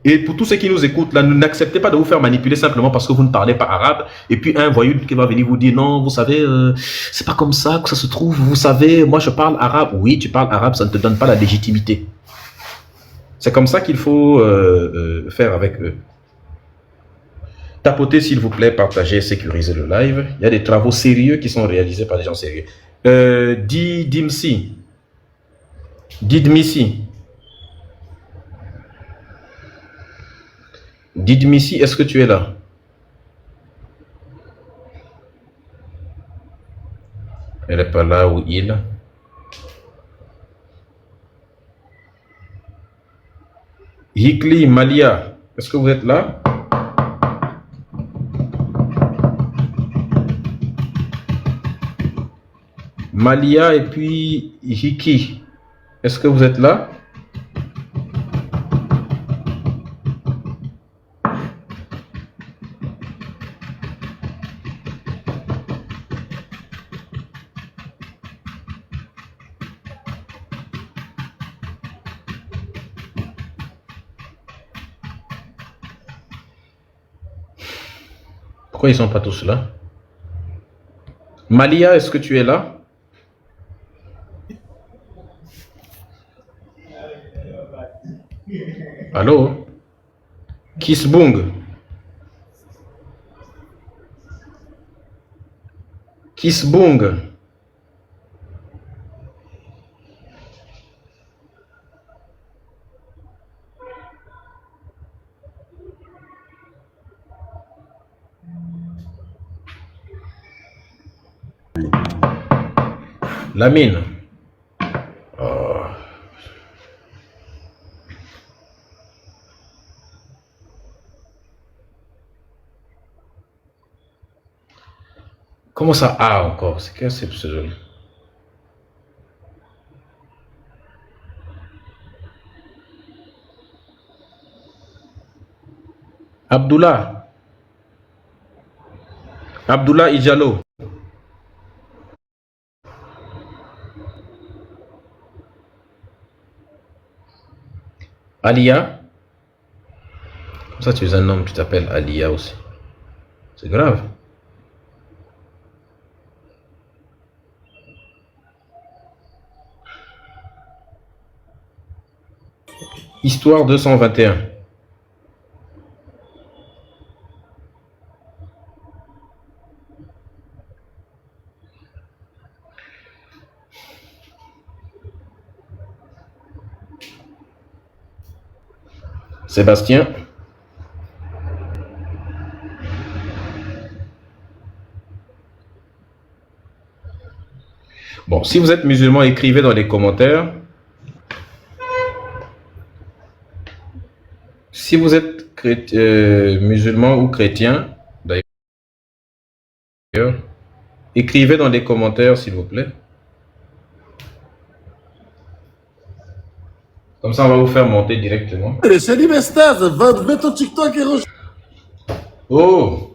Speaker 2: Et pour tous ceux qui nous écoutent, là, n'acceptez pas de vous faire manipuler simplement parce que vous ne parlez pas arabe. Et puis un voyou qui va venir vous dire, non, vous savez, c'est pas comme ça que ça se trouve. Vous savez, moi je parle arabe. Oui, tu parles arabe, ça ne te donne pas la légitimité. C'est comme ça qu'il faut faire avec eux. Tapotez s'il vous plaît, partagez, sécurisez le live. Il y a des travaux sérieux qui sont réalisés par des gens sérieux. Didmisi. Didmisi, est-ce que tu es là? Elle n'est pas là ou il? Hikli, Malia, est-ce que vous êtes là? Malia et puis Hiki, est-ce que vous êtes là? Pourquoi ils sont pas tous là? Malia, est-ce que tu es là? Allô? Kisbung. Kisbung. Lamine. Oh. Comment ça A encore? C'est qu'est-ce que c'est ce jeu? Abdullah. Abdullah Ijalo. Alia. Comme ça, tu es un homme, tu t'appelles Alia aussi. C'est grave. Histoire 221. Sébastien. Bon, si vous êtes musulman, écrivez dans les commentaires. Si vous êtes musulman ou chrétien, d'ailleurs, écrivez dans les commentaires, s'il vous plaît. Comme ça, on va vous faire monter directement.
Speaker 8: Salut mes stars, va ton TikTok et
Speaker 2: Oh!